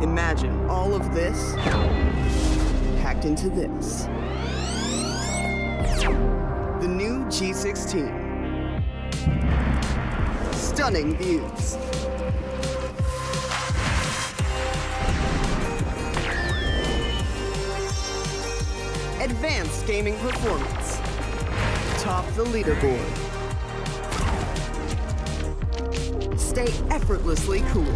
Imagine all of this packed into this. The new G16. Stunning views. Advanced gaming performance. Top the leaderboard. Stay effortlessly cool.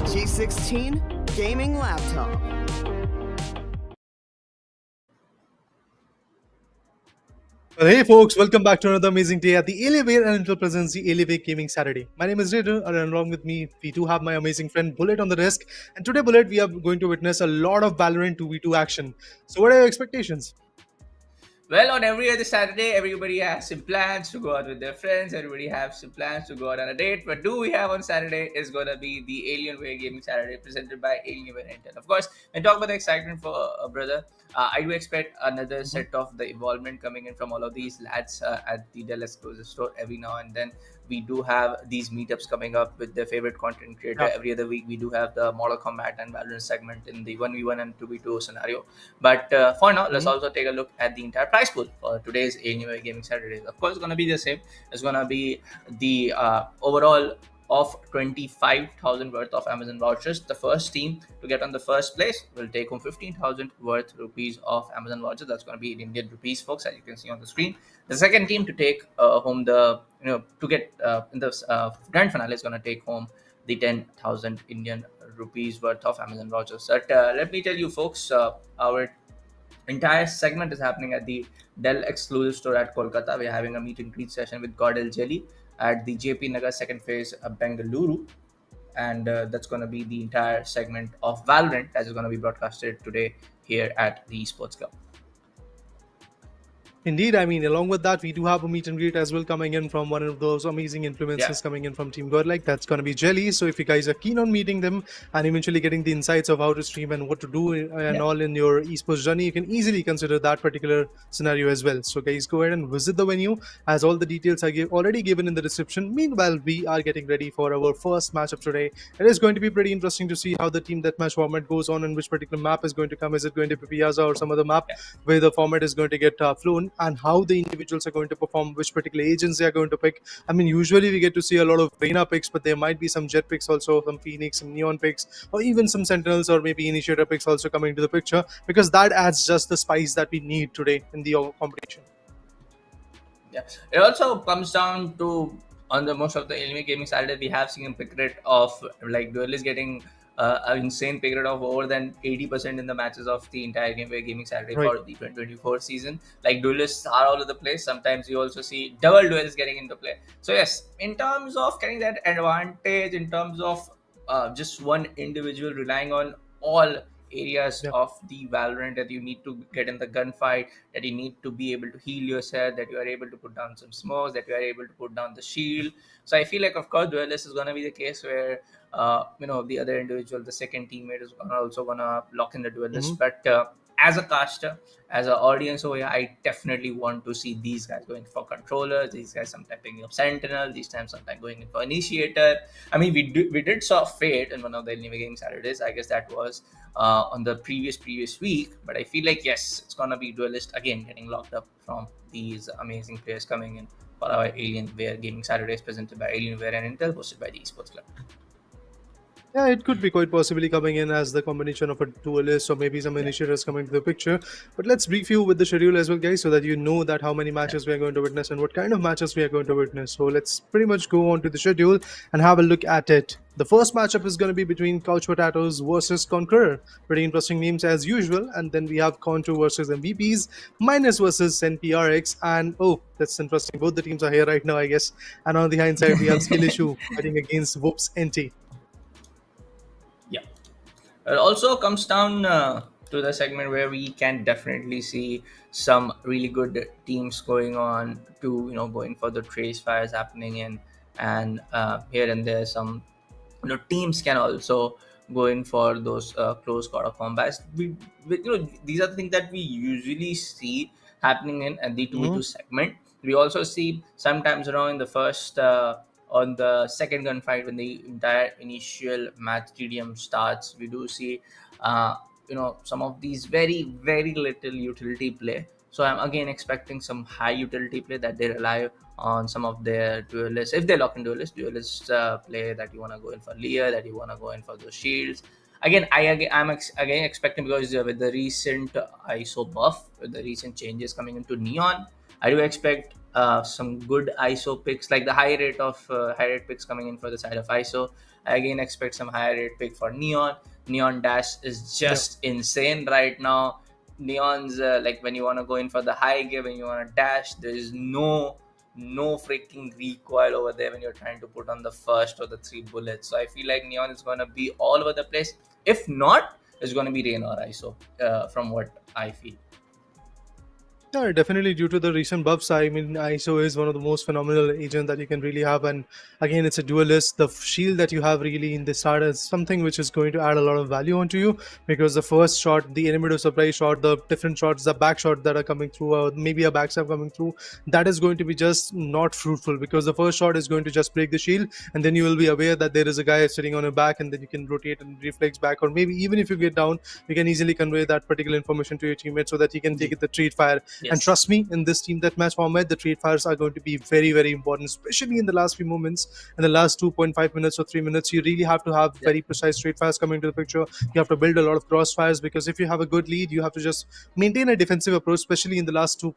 G16 gaming laptop. Well, hey folks, welcome back to another amazing day at the Alienware and Intel presents the Alienware Gaming Saturday. My name is Raider, and along with me, we do have my amazing friend Bullet on the desk. And today, Bullet, we are going to witness a lot of Valorant 2v2 action. So, what are your expectations? Well, on every other Saturday, everybody has some plans to go out with their friends. Everybody has some plans to go out on a date. What do we have on Saturday is going to be the Alienware Gaming Saturday presented by Alienware and Intel. Of course, when talk about the excitement for a brother, I do expect another set of the involvement coming in from all of these lads at the Dell exclusive store every now and then. we do have these meetups coming up with their favorite content creator. Yeah. Every other week we do have the Mortal Kombat and Valorant segment in the 1v1 and 2v2 scenario. But for now, let's Mhm. also take a look at the entire prize pool for today's Alienware Gaming Saturday. Of course, it's going to be the same. It's going to be the overall of 25,000 worth of Amazon vouchers. The first team to get on the first place will take home 15,000 worth rupees of Amazon vouchers. That's going to be in Indian rupees, folks, as you can see on the screen. The second team to take home the, to get in the grand finale is going to take home the 10,000 Indian rupees worth of Amazon vouchers. But let me tell you, folks, our entire segment is happening at the Dell exclusive store at Kolkata. We're having a meet and greet session with Godel Jelly at the JP Nagar second phase of Bengaluru. And that's going to be the entire segment of Valorant that is going to be broadcasted today here at the Esports Club. Indeed, I mean, along with that, we do have a meet and greet as well coming in from one of those amazing influencers coming in from Team Godlike. That's going to be Jelly. So if you guys are keen on meeting them and eventually getting the insights of how to stream and what to do and all in your esports journey, you can easily consider that particular scenario as well. So guys, go ahead and visit the venue as all the details are already given in the description. Meanwhile, we are getting ready for our first matchup today. It is going to be pretty interesting to see how the team deathmatch format goes on and which particular map is going to come. Is it going to be Piazza or some other map where the format is going to get flown? And how the individuals are going to perform, which particular agents they are going to pick. I mean, usually we get to see a lot of Reyna picks, but there might be some Jet picks also, some Phoenix, some Neon picks, or even some Sentinels or maybe Initiator picks also coming into the picture, because that adds just the spice that we need today in the competition. Yeah, it also comes down to, on the most of the Alienware Gaming Saturday, we have seen a pick rate of like duelists getting an insane pick rate of over than 80% in the matches of the entire Gaming Saturday for the 2024 season. Like duelists are all over the place. Sometimes you also see double duels getting into play. So yes, in terms of getting that advantage, in terms of just one individual relying on all areas of the Valorant, that you need to get in the gunfight, that you need to be able to heal yourself, that you are able to put down some smokes, that you are able to put down the shield. So I feel like, of course, duelist is going to be the case where the other individual, the second teammate, is also going to lock in the duelist. But as a caster, as an audience over here, I definitely want to see these guys going for controllers, these guys sometimes picking up Sentinel, these times sometimes going in for Initiator. I mean, we did saw Fate in one of the Alienware Gaming Saturdays. I guess that was on the previous week. But I feel like, yes, it's going to be duelist again getting locked up from these amazing players coming in for our Alienware Gaming Saturdays, presented by Alienware and Intel, hosted by the Esports Club. Yeah, it could be quite possibly coming in as the combination of a duelist or maybe some initiators coming to the picture. But let's brief you with the schedule as well, guys, so that you know that how many matches we are going to witness and what kind of matches we are going to witness. So let's pretty much go on to the schedule and have a look at it. The first matchup is going to be between Couch Potatoes versus Conqueror. Pretty interesting names as usual. And then we have Contour versus MVPs, Minus versus NPRX. And oh, that's interesting. Both the teams are here right now, I guess. And on the hindsight, we have Skill Issue fighting against Whoops NT. It also comes down to the segment where we can definitely see some really good teams going on to, going for the trace fires happening in, and here and there some teams can also go in for those close quarter combats. These are the things that we usually see happening in the 2v2 segment. We also see sometimes around in the first on the second gunfight, when the entire initial match TDM starts, we do see some of these very little utility play. So I'm again expecting some high utility play, that they rely on some of their duelists. If they lock in duelist play, that you want to go in for Lear, that you want to go in for those shields. Again, I'm expecting, because with the recent ISO buff, with the recent changes coming into Neon, I do expect some good ISO picks, like the high rate picks coming in for the side of ISO. I again expect some higher rate pick for Neon. Neon dash is just insane right now. Neon's like when you want to go in for the high gear, when you want to dash, there is no freaking recoil over there when you're trying to put on the first or the 3 bullets. So I feel like Neon is going to be all over the place. If not, it's going to be Rain or ISO from what I feel. Yeah, definitely due to the recent buffs. I mean, ISO is one of the most phenomenal agents that you can really have. And again, it's a duelist. The shield that you have really in the start is something which is going to add a lot of value onto you, because the first shot, the enemy to surprise shot, the different shots, the back shot that are coming through, or maybe a backstab coming through, that is going to be just not fruitful, because the first shot is going to just break the shield, and then you will be aware that there is a guy sitting on your back, and then you can rotate and reflex back, or maybe even if you get down, you can easily convey that particular information to your teammate so that he can take it the treat fire. And Yes. trust me, in this team deathmatch format, the trade fires are going to be very, very important, especially in the last few moments, in the last 2.5 minutes or 3 minutes. You really have to have very precise trade fires coming to the picture. You have to build a lot of crossfires, because if you have a good lead, you have to just maintain a defensive approach, especially in the last 2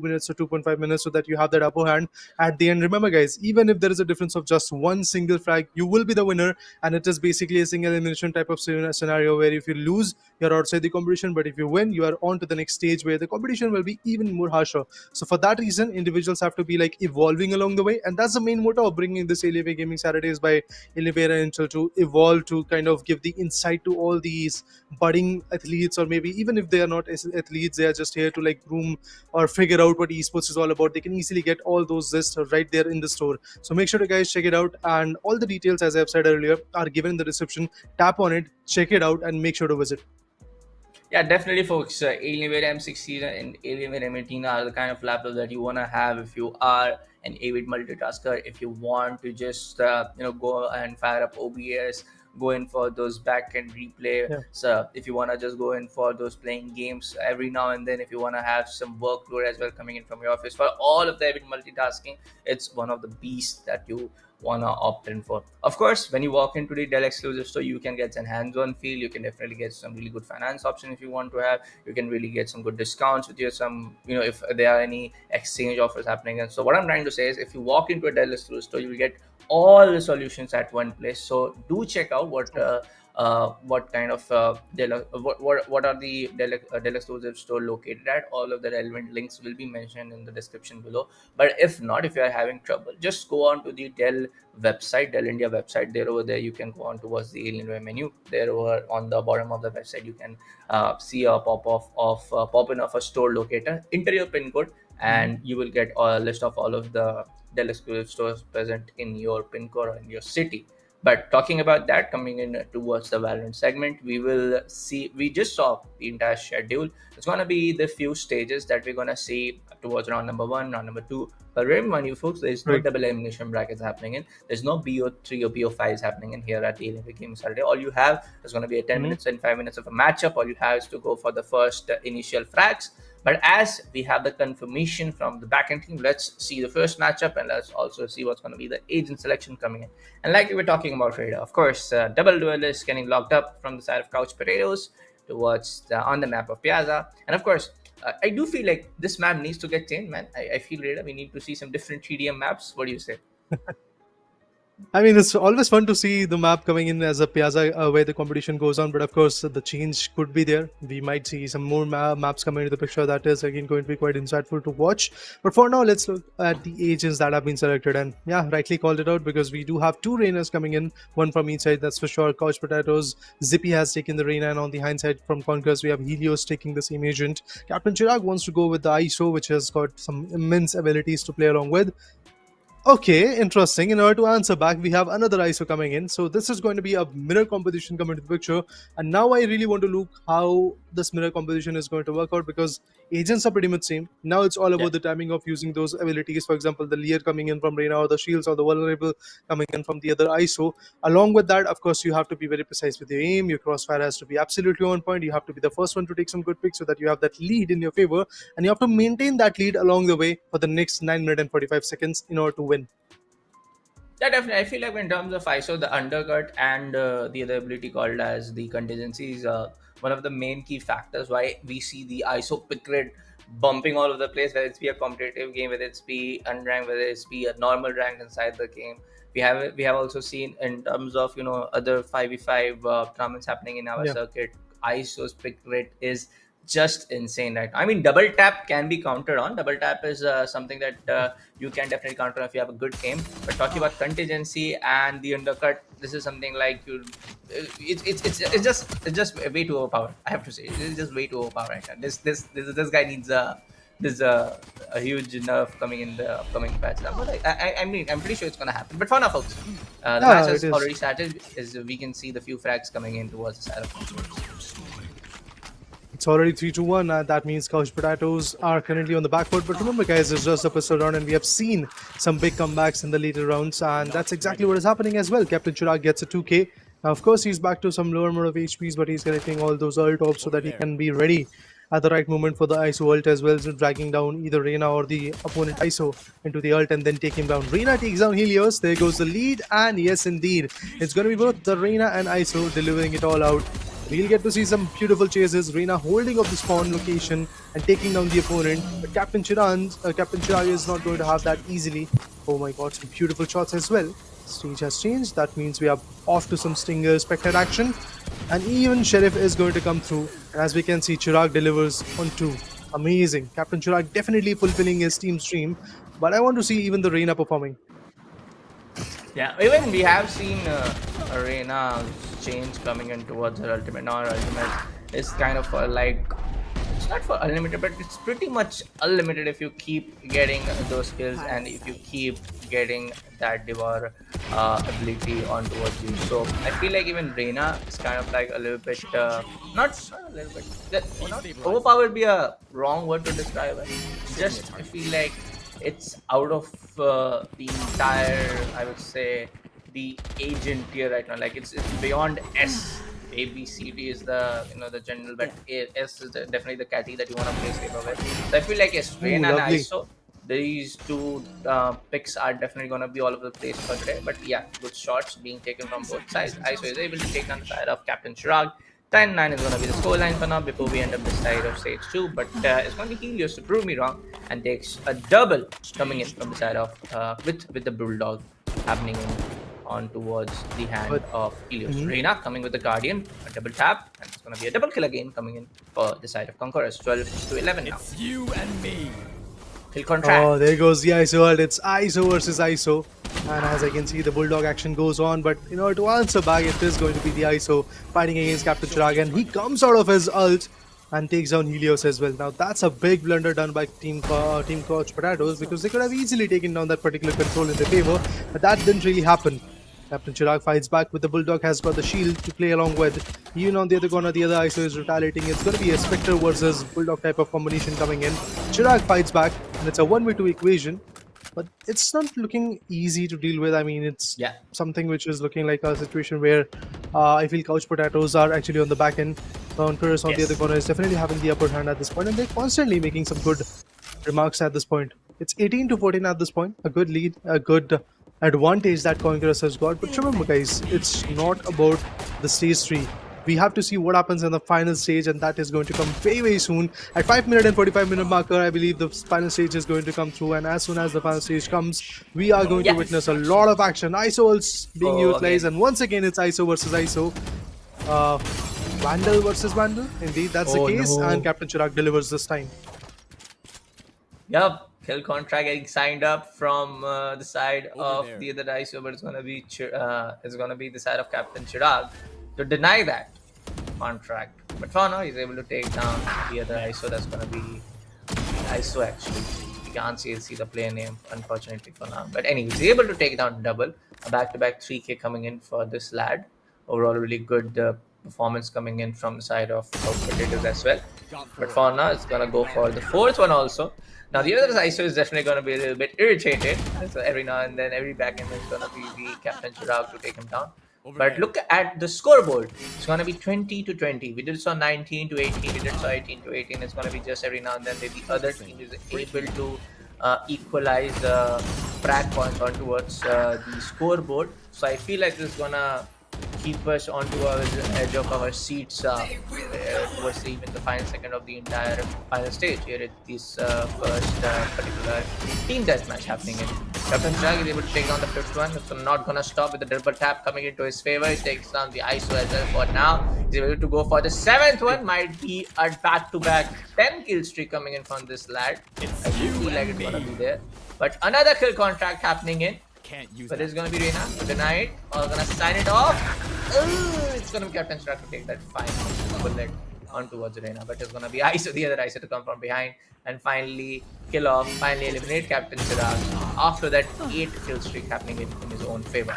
minutes or 2.5 minutes, so that you have that upper hand at the end. Remember, guys, even if there is a difference of just one single frag, you will be the winner, and it is basically a single elimination type of scenario where if you lose, you're outside the competition, but if you win, you are on to the next stage where the competition will be even more harsher. So for that reason, individuals have to be like evolving along the way, and that's the main motto of bringing this Alienware Gaming Saturdays by Alienware and Intel, to evolve, to kind of give the insight to all these budding athletes, or maybe even if they are not athletes, they are just here to like groom or figure out what esports is all about. They can easily get all those lists right there in the store. So make sure to guys check it out, and all the details, as I've said earlier, are given in the description. Tap on it, check it out, and make sure to visit. Yeah, definitely, folks. Alienware M16 and Alienware M18 are the kind of laptops that you want to have if you are an avid multitasker. If you want to just go and fire up OBS, go in for those back-end replay. Yeah. So if you want to just go in for those playing games every now and then, if you want to have some workload as well coming in from your office, for all of the avid multitasking, it's one of the beasts that you wanna opt in for. Of course, when you walk into the Dell exclusive store, you can get some hands-on feel. You can definitely get some really good finance option if you want to have. You can really get some good discounts with your if there are any exchange offers happening. And so what I'm trying to say is, if you walk into a Dell exclusive store, you will get all the solutions at one place. So do check out what kind of what are the Dell exclusive store located at. All of the relevant links will be mentioned in the description below. But if not, if you are having trouble, just go on to the Dell website, Dell India website. There over there, you can go on towards the Alienware menu. There over on the bottom of the website, you can see a pop in of a store locator. Enter your pin code, and you will get a list of all of the Dell exclusive stores present in your pin code or in your city. But talking about that, coming in towards the Valorant segment, we just saw the entire schedule. It's going to be the few stages that we're going to see towards round number 1, round number 2. But remember, you folks, there's no Right. double elimination brackets happening in. There's no BO3 or BO5s happening in here at the Olympic Games Saturday. All you have is going to be a 10 minutes and 5 minutes of a matchup. All you have is to go for the first initial frags. But as we have the confirmation from the backend team, let's see the first matchup, and let's also see what's going to be the agent selection coming in. And like we were talking about, Raider, of course, double duelists getting locked up from the side of Couch Potatoes towards on the map of Piazza. And of course, I do feel like this map needs to get changed, man. I feel, Raider, we need to see some different 3DM maps. What do you say? I mean, it's always fun to see the map coming in as a Piazza where the competition goes on, but of course, the change could be there. We might see some more maps coming into the picture. That is again going to be quite insightful to watch. But for now, let's look at the agents that have been selected. And yeah, rightly called it out, because we do have two Rainers coming in, one from each side, that's for sure. Couch Potatoes, Zippy has taken the Reina, and on the hindsight from Conquers, we have Helios taking the same agent. Captain Chirag wants to go with the ISO, which has got some immense abilities to play along with. Okay, interesting. In order to answer back, we have another ISO coming in. So this is going to be a mirror composition coming to the picture. And now I really want to look how this mirror composition is going to work out, because agents are pretty much same. Now it's all about the timing of using those abilities. For example, the Leer coming in from Reina, or the shields or the vulnerable coming in from the other ISO. Along with that, of course, you have to be very precise with your aim. Your crossfire has to be absolutely on point. You have to be the first one to take some good picks so that you have that lead in your favor. And you have to maintain that lead along the way for the next 9 minutes and 45 seconds in order to win. Yeah, definitely. I feel like in terms of ISO, the undercut and the other ability called as the contingency is one of the main key factors why we see the ISO pick rate bumping all over the place, whether it's be a competitive game, whether it's be unranked, whether it's be a normal rank inside the game. We have also seen in terms of other 5v5 tournaments happening in our circuit, ISO's pick rate is just insane right now. I mean, double tap can be countered on. Double tap is something that you can definitely counter if you have a good game. But talking about contingency and the undercut, this is something like it's just way too overpowered. I have to say, it's just way too overpowered right now. This guy needs there's a huge nerf coming in the upcoming patch. I mean, I'm pretty sure it's gonna happen. But for now, folks, the match Yeah, it has is. already started. As we can see the few frags coming in towards the side of Conq. It's already 3-1, and that means Couch Potatoes are currently on the back foot. But remember, guys, it's just the pistol round, and we have seen some big comebacks in the later rounds, and that's exactly what is happening as well. Captain Chirag gets a 2K. Now, of course, he's back to some lower mode of HPs, but he's collecting all those ult ops so that he can be ready at the right moment for the ISO ult as well, so dragging down either Reina or the opponent ISO into the ult and then take him down. Reina takes down Helios, there goes the lead, and yes, indeed, it's going to be both the Reina and ISO delivering it all out. We'll get to see some beautiful chases. Reina holding up the spawn location and taking down the opponent. But Captain Chirag is not going to have that easily. Oh my god, some beautiful shots as well. Stage has changed. That means we are off to some Stinger Spectre action. And even Sheriff is going to come through. And as we can see, Chirag delivers on 2. Amazing. Captain Chirag definitely fulfilling his team's dream. But I want to see even the Reina performing. Yeah, even we have seen Arena change coming in towards her ultimate. Now her ultimate is kind of like, it's not for unlimited, but it's pretty much unlimited if you keep getting those kills and if you keep getting that devour ability on towards you. So I feel like even Reina is kind of like a little bit, not a little bit, not overpowered be a wrong word to describe it. Just I feel like it's out of the entire, I would say, the agent tier right now. Like it's beyond S. A, B, C, D is the the general, but S is definitely the catty that you want to play safer with. So I feel like yes, Rain and lovely. ISO, these two picks are definitely going to be all over the place for today. But yeah, good shots being taken from both sides. ISO is able to take on the side of Captain Chirag. 10-9 is going to be the scoreline for now before we end up this side of stage 2. But it's going to be Helios to prove me wrong and takes a double coming in from the side of with the Bulldog happening in on towards the hand of Helios. Reina coming with the Guardian, a double tap, and it's going to be a double kill again coming in for the side of Conquerors. 12-11 now. It's you and me. Kill contract. Oh, there goes the ISO ult. It's ISO versus ISO. And as I can see, the Bulldog action goes on. But in order to answer back, it is going to be the ISO fighting against Captain Chirag. And he comes out of his ult and takes down Helios as well. Now, that's a big blunder done by Team Couch Potatoes, because they could have easily taken down that particular control in their favor. But that didn't really happen. Captain Chirag fights back with the Bulldog, has got the shield to play along with. Even on the other corner, the other ISO is retaliating. It's going to be a Spectre versus Bulldog type of combination coming in. Chirag fights back, and it's a 1v2 equation. But it's not looking easy to deal with. I mean, it's something which is looking like a situation where I feel Couch Potatoes are actually on the back end. Conquerors on the other corner is definitely having the upper hand at this point, and they're constantly making some good remarks at this point. It's 18-14 at this point. A good lead, a good advantage that Conquerors has got. But remember, guys, it's not about the stage 3. We have to see what happens in the final stage, and that is going to come very, very soon. At 5-minute and 45-minute marker, I believe the final stage is going to come through, and as soon as the final stage comes, we are going to witness a lot of action. ISO ults being utilized, and once again, it's ISO versus ISO. Vandal versus Vandal. Indeed, that's the case, and Captain Chirag delivers this time. Yup, kill contract getting signed up from the side of the other ISO, but it's gonna be the side of Captain Chirag to deny that contract. But for now, he's able to take down the other ISO. That's gonna be ISO actually. You can't see the player name, unfortunately for now. But anyways, he's able to take down double. A back-to-back 3K coming in for this lad. Overall, really good performance coming in from the side of Potatoes as well. But for now, it's gonna go for the 4th one also. Now the other ISO is definitely going to be a little bit irritated. So every now and then, every back end is going to be the Captain Chirag to take him down. But look at the scoreboard. It's going to be 20-20. We did saw 19-18. We did saw 18-18. It's going to be just every now and then the other team is able to equalize the frag points on towards the scoreboard. So I feel like this is going to keep us onto our edge of our seats towards even the final second of the entire final stage here at this first particular team deathmatch happening in. Captain Chirag is able to take down the 5th one. It's not gonna stop with the double tap coming into his favor. He takes down the ISO as well for now. He's able to go for the 7th one. Might be a back-to-back 10 kill streak coming in from this lad. I feel like it's gonna be there. But another kill contract happening in. But it's gonna be Reina to deny it, or gonna sign it off. It's gonna be Captain Chirag to take that final bullet on towards Reina, but it's gonna be ISO, the other ISO to come from behind and finally kill off, finally eliminate Captain Chirag. After that 8 kill streak happening in his own favor.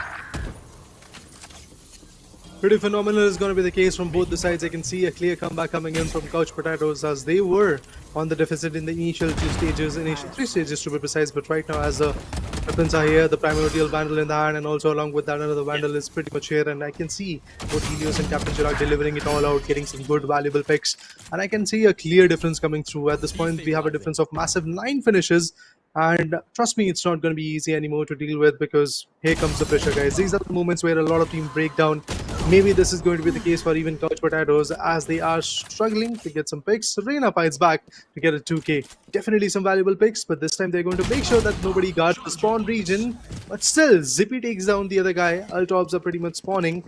Pretty phenomenal is going to be the case from both the sides. I can see a clear comeback coming in from Couch Potatoes as they were on the deficit in the initial 3 stages to be precise. But right now, as the weapons are here, the primordial Vandal in the hand, and also along with that, another Vandal is pretty much here. And I can see both Helios and Captain Chirag delivering it all out, getting some good, valuable picks. And I can see a clear difference coming through. At this point, we have a difference of massive 9 finishes. And trust me, it's not going to be easy anymore to deal with because here comes the pressure, guys. These are the moments where a lot of teams break down. Maybe this is going to be the case for even Couch Potatoes as they are struggling to get some picks. Reina fights back to get a 2k. Definitely some valuable picks, but this time they're going to make sure that nobody guards the spawn region. But still, Zippy takes down the other guy. Ultobs are pretty much spawning.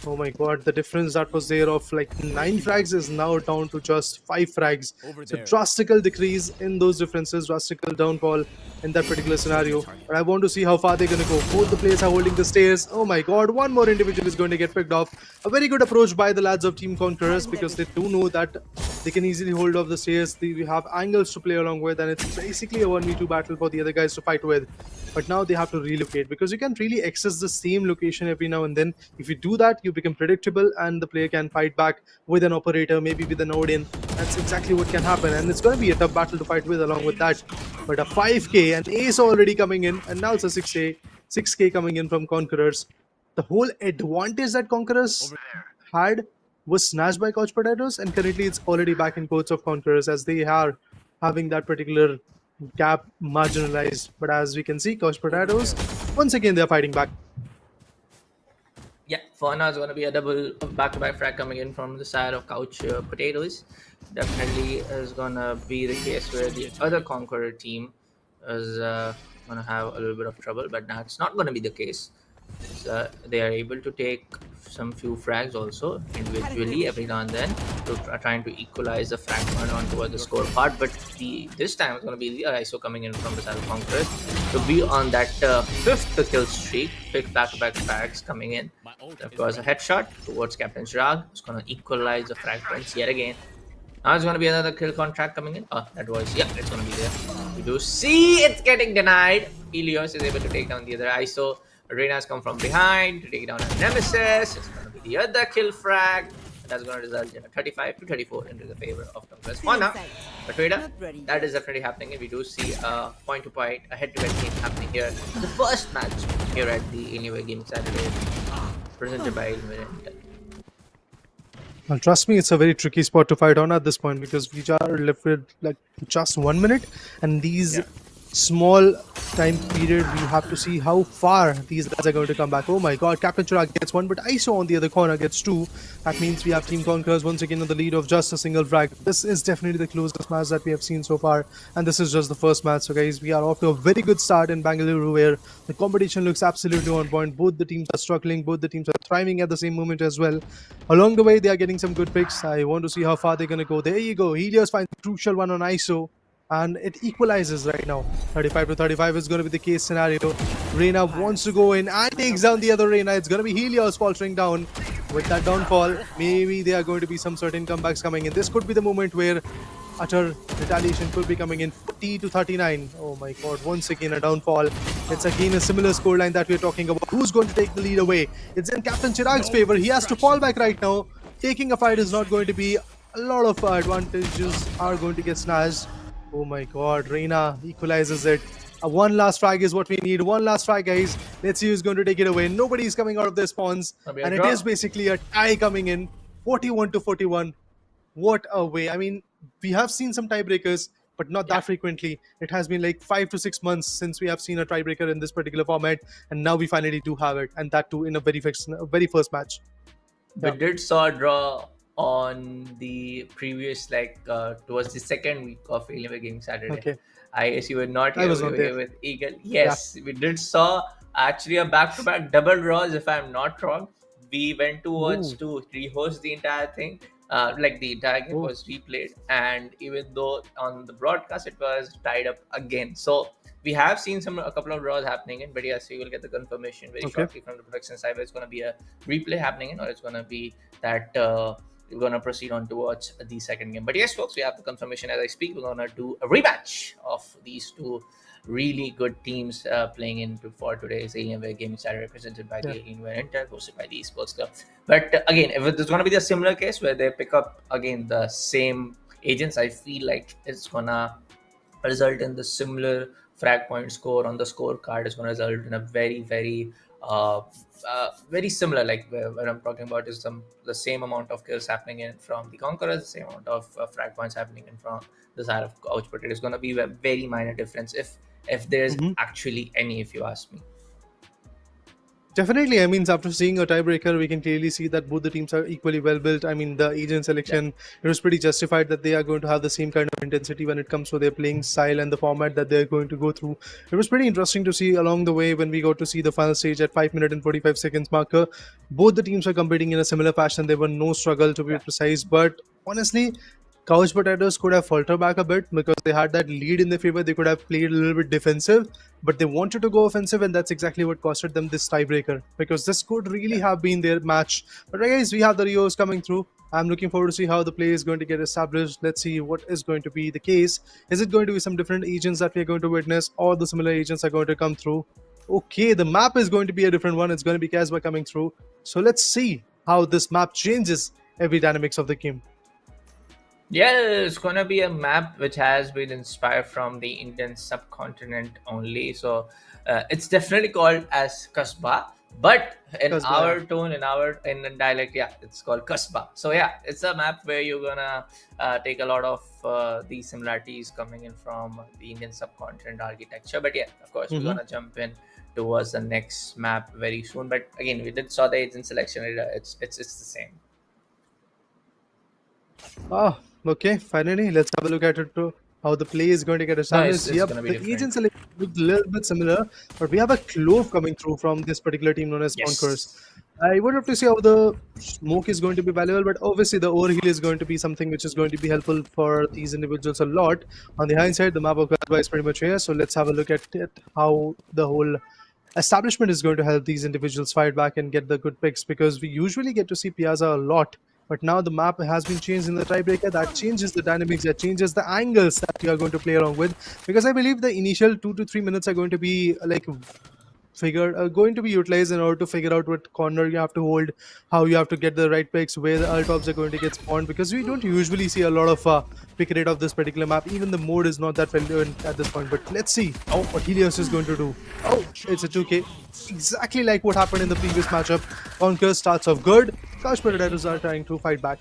Oh my god, the difference that was there of like 9 frags is now down to just 5 frags. So drastical decrease in those differences, drastical downfall in that particular scenario. But I want to see how far they're going to go. Both the players are holding the stairs. Oh my god, one more individual is going to get picked off. A very good approach by the lads of Team Conquerors because they do know that they can easily hold off the stairs. We have angles to play along with, and it's basically a 1v2 battle for the other guys to fight with. But now they have to relocate because you can't really access the same location every now and then. If you do that, you become predictable and the player can fight back with an operator, maybe with an Odin. That's exactly what can happen, and it's going to be a tough battle to fight with along with that. But a 5k, an ace already coming in, and now it's a 6k coming in from Conquerors. The whole advantage that Conquerors had was snatched by Couch Potatoes, and currently it's already back in courts of Conquerors as they are having that particular gap marginalized. But as we can see, Couch Potatoes, once again, they're fighting back. Yeah, for now it's going to be a double back-to-back frag coming in from the side of Couch Potatoes. Definitely is going to be the case where the other Conqueror team is going to have a little bit of trouble, but now it's not going to be the case. So they are able to take some few frags also individually every now and then to trying to equalize the frag burn on towards the score part. But this time it's going to be the ISO coming in from the side of Conquerors to be on that 5th kill streak, 5th back-to-back frags coming in. Of course, a headshot towards Captain Chirag. It's going to equalize the frag points yet again. Now it's going to be another kill contract coming in. Oh, that was, yeah, it's going to be there. You do see it's getting denied. Helios is able to take down the other ISO. Reina's come from behind to take down a Nemesis. It's going to be the other kill frag. That's going to result in a 35 to 34 into the favor of Conquerors for now. But Raider, that is definitely happening. And we do see a point-to-point, a head-to-head game happening here. The first match here at the Alienware Gaming Saturday, presented by Alienware. Well, trust me, it's a very tricky spot to fight on at this point because we are left with like just 1 minute, and these small time period we have to see how far these guys are going to come back. Oh my god, Captain Chirag gets 1, but ISO on the other corner gets 2. That means we have Team Conquerors once again on the lead of just a single frag. This is definitely the closest match that we have seen so far, and this is just the first match. So guys, we are off to a very good start in Bengaluru where the competition looks absolutely on point. Both the teams are struggling, both the teams are thriving at the same moment as well. Along the way, they are getting some good picks. I want to see how far they're going to go. There you go, Helios finds a crucial one on ISO, and it equalizes right now. 35 to 35 is going to be the case scenario. Reina wants to go in and takes down the other Reina. It's going to be Helios faltering down. With that downfall, maybe there are going to be some certain comebacks coming in. This could be the moment where utter retaliation could be coming in. 40 to 39. Oh my god, once again a downfall. It's again a similar scoreline that we're talking about. Who's going to take the lead away? It's in Captain Chirag's favor. He has to fall back right now. Taking a fight is not going to be. A lot of advantages are going to get snatched. Oh my god, Reina equalizes it. One last frag is what we need. One last frag, guys. Let's see who's going to take it away. Nobody is coming out of their spawns. And it is basically a tie coming in. 41 to 41. What a way. I mean, we have seen some tiebreakers, but not that frequently. It has been like 5 to 6 months since we have seen a tiebreaker in this particular format. And now we finally do have it. And that too in a very first match. We did saw a draw on the previous, towards the second week of Alienware Gaming Saturday. Okay. I guess you were not I was here not there. with Eagle. Yes, we did saw actually a back-to-back double draws, if I'm not wrong. We went towards to rehost the entire thing. The entire game was replayed, and even though on the broadcast it was tied up again. So we have seen a couple of draws happening in, but yes, we will get the confirmation very shortly from the production side whether it's going to be a replay happening in or it's going to be that we're gonna proceed on to watch the second game. But yes, folks, we have the confirmation as I speak. We're gonna do a rematch of these two really good teams playing for today's Alienware Gaming Saturday, represented by the Alienware Inter, hosted by the Esports Club. But again, if it's going to be the similar case where they pick up again the same agents, I feel like it's gonna result in the similar frag point score on the scorecard. Is going to result in a very similar, like where I'm talking about is the same amount of kills happening in from the Conquerors, the same amount of frag points happening in from the side of Couch, but it is going to be a very minor difference if there's actually any, if you ask me. Definitely, I mean, after seeing a tiebreaker, we can clearly see that both the teams are equally well built. I mean, the agent selection, it was pretty justified that they are going to have the same kind of intensity when it comes to their playing style and the format that they're going to go through. It was pretty interesting to see along the way when we got to see the final stage at 5 minutes and 45 seconds marker. Both the teams were competing in a similar fashion. There were no struggle, to be precise, but honestly, Couch Potatoes could have faltered back a bit because they had that lead in their favor. They could have played a little bit defensive, but they wanted to go offensive, and that's exactly what costed them this tiebreaker, because this could really have been their match. But guys, we have the Rios coming through. I'm looking forward to see how the play is going to get established. Let's see what is going to be the case. Is it going to be some different agents that we're going to witness, or the similar agents are going to come through? Okay, the map is going to be a different one. It's going to be Casbah coming through. So let's see how this map changes every dynamics of the game. Yeah, it's gonna be a map which has been inspired from the Indian subcontinent only. So it's definitely called as Kasbah, but in our tone, in dialect, it's called Kasbah. So it's a map where you're gonna take a lot of these similarities coming in from the Indian subcontinent architecture. But of course, we're gonna jump in towards the next map very soon. But again, we saw the agent selection. It's the same. Okay, finally, let's have a look at it too. How the play is going to get established. The agent selection looks a little bit similar, but we have a clove coming through from this particular team known as Conquerors. I would have to see how the smoke is going to be valuable, but obviously the overheal is going to be something which is going to be helpful for these individuals a lot. On the hindsight, the map of Kasbah is pretty much here, so let's have a look at it, how the whole establishment is going to help these individuals fight back and get the good picks, because we usually get to see Piazza a lot. But now the map has been changed in the tiebreaker. That changes the dynamics, that changes the angles that you are going to play along with. Because I believe the initial 2 to 3 minutes are going to be going to be utilized in order to figure out what corner you have to hold, how you have to get the right picks, where the ultops are going to get spawned. Because we don't usually see a lot of pick rate of this particular map. Even the mode is not that relevant at this point. But let's see what Helios is going to do. Oh, it's a 2K. Exactly like what happened in the previous matchup. Conquer starts off good. Couch Potatoes are trying to fight back.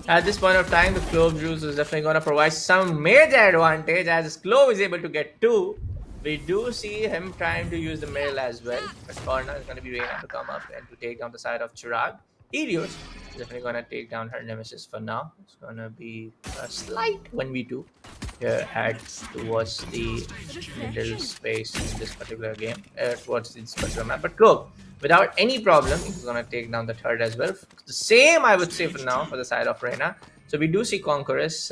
At this point of time, the Clove Juice is definitely going to provide some major advantage, as Clove is able to get 2. We do see him trying to use the middle as well. But corner is going to be Reina to come up and to take down the side of Chirag. Helios is definitely going to take down her nemesis for now. It's going to be a slight 1v2 here towards the middle space in this particular game, towards this particular map. But Clove, without any problem, he's going to take down the third as well. The same, I would say, for now for the side of Reina. So we do see Conquerors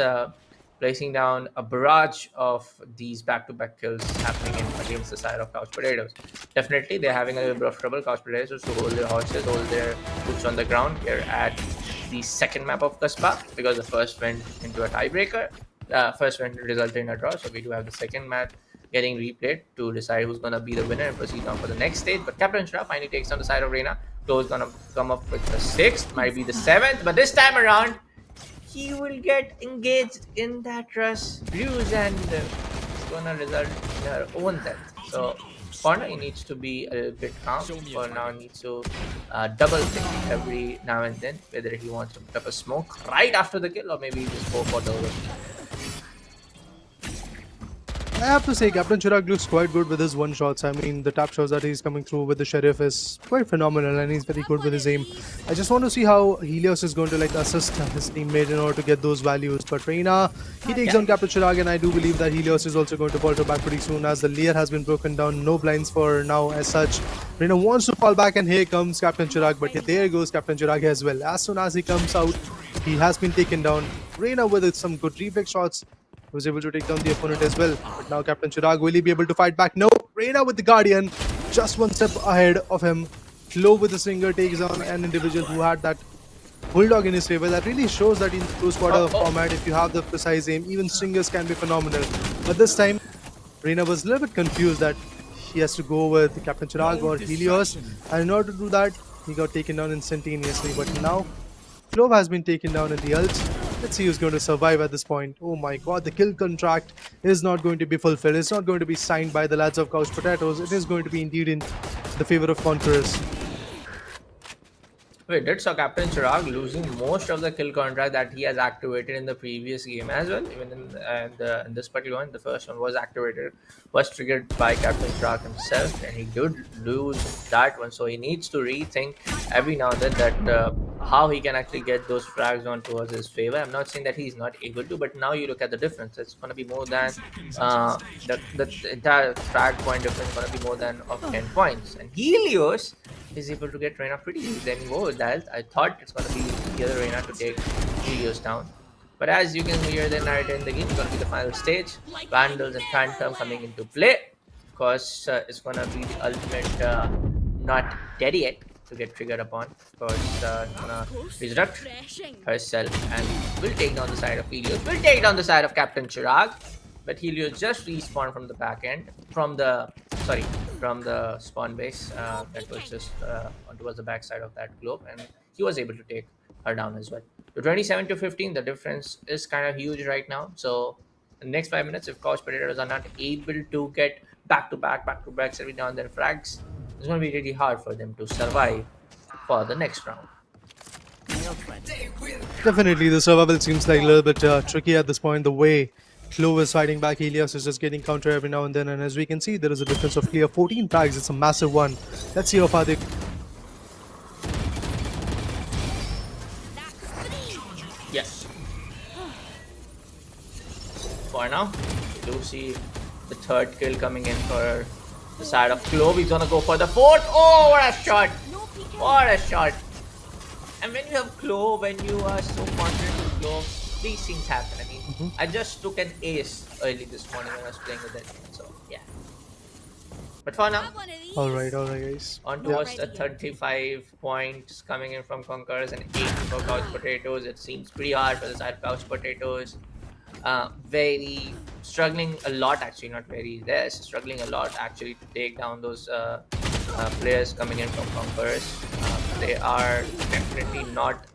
placing down a barrage of these back-to-back kills happening against the side of Couch Potatoes. Definitely, they're having a little bit of trouble. Couch Potatoes to hold their horses, hold their boots on the ground here at the second map of Kasbah, because the first went into a tiebreaker. First went resulted in a draw, so we do have the second match getting replayed to decide who's going to be the winner and proceed on for the next stage. But Captain Shra finally takes on the side of Reina. Close going to come up with the 6th, might be the 7th, but this time around, he will get engaged in that rush bruise, and it's going to result in her own death. So corner, he needs to be a little bit calm. For now, needs to double think every now and then whether he wants to put up a smoke right after the kill, or maybe just go for the overheal. I have to say, Captain Chirag looks quite good with his one shots. I mean, the tap shots that he's coming through with the Sheriff is quite phenomenal, and he's very good with his aim. I just want to see how Helios is going to assist his teammate in order to get those values. But Reina, he takes on Captain Chirag, and I do believe that Helios is also going to falter back pretty soon, as the layer has been broken down. No blinds for now as such. Reina wants to fall back, and here comes Captain Chirag, but there goes Captain Chirag as well. As soon as he comes out, he has been taken down. Reina with some good reflex shots was able to take down the opponent as well. But now Captain Chirag, will he be able to fight back? No. Reina with the Guardian, just one step ahead of him. Clove with the Singer takes on an individual who had that Bulldog in his favor. That really shows that in close quarter Oh. format, if you have the precise aim, even stringers can be phenomenal. But this time, Reina was a little bit confused that he has to go with Captain Chirag or Helios, and in order to do that, he got taken down instantaneously. But now, Clove has been taken down in the ult. Let's see who's going to survive at this point. Oh my god, the kill contract is not going to be fulfilled. It's not going to be signed by the lads of Couch Potatoes. It is going to be indeed in the favor of Conquerors. Wait, did saw Captain Chirag losing most of the kill contract that he has activated in the previous game as well? Even in this particular one, the first one was activated, was triggered by Captain Chirag himself, and he did lose that one. So he needs to rethink every now and then that how he can actually get those frags on towards his favor. I'm not saying that he's not able to, but now you look at the difference. It's going to be more than the entire frag point difference is going to be more than of 10 points. And Helios is able to get Reina pretty easy. Then whoa, that I thought it's gonna be the other Reina to take Helios down. But as you can hear the narrator in the game, it's gonna be the final stage. Vandals and Phantom coming into play. Of course, it's gonna be the ultimate not dead yet to get triggered upon. Of course, gonna resurrect herself and will take down the side of Helios. Will take down the side of Captain Chirag. But Helios just respawned from the back end, from the spawn base that was just towards the back side of that globe, and he was able to take her down as well. So 27 to 15, the difference is kind of huge right now. So in the next 5 minutes, if Couch Potatoes are not able to get back to backs every now and then frags, it's going to be really hard for them to survive for the next round. Definitely, the survival seems like a little bit tricky at this point. The way Clove is fighting back, Helios is just getting counter every now and then, and as we can see, there is a difference of clear 14 frags. It's a massive one. Let's see how far they... Yes. For now, we do see the third kill coming in for the side of Clove. He's gonna go for the fourth. Oh, what a shot! What a shot! And when you have Clove, when you are so confident with Clove, these things happen. I mean, I just took an ace early this morning when I was playing with that. So yeah. But for now, Alright guys. on towards the 35 points coming in from Conquerors and 8 for Couch Potatoes. It seems pretty hard for the side of Couch Potatoes. Very struggling a lot, actually, not very. They're struggling a lot actually to take down those players coming in from Conquerors. They are definitely not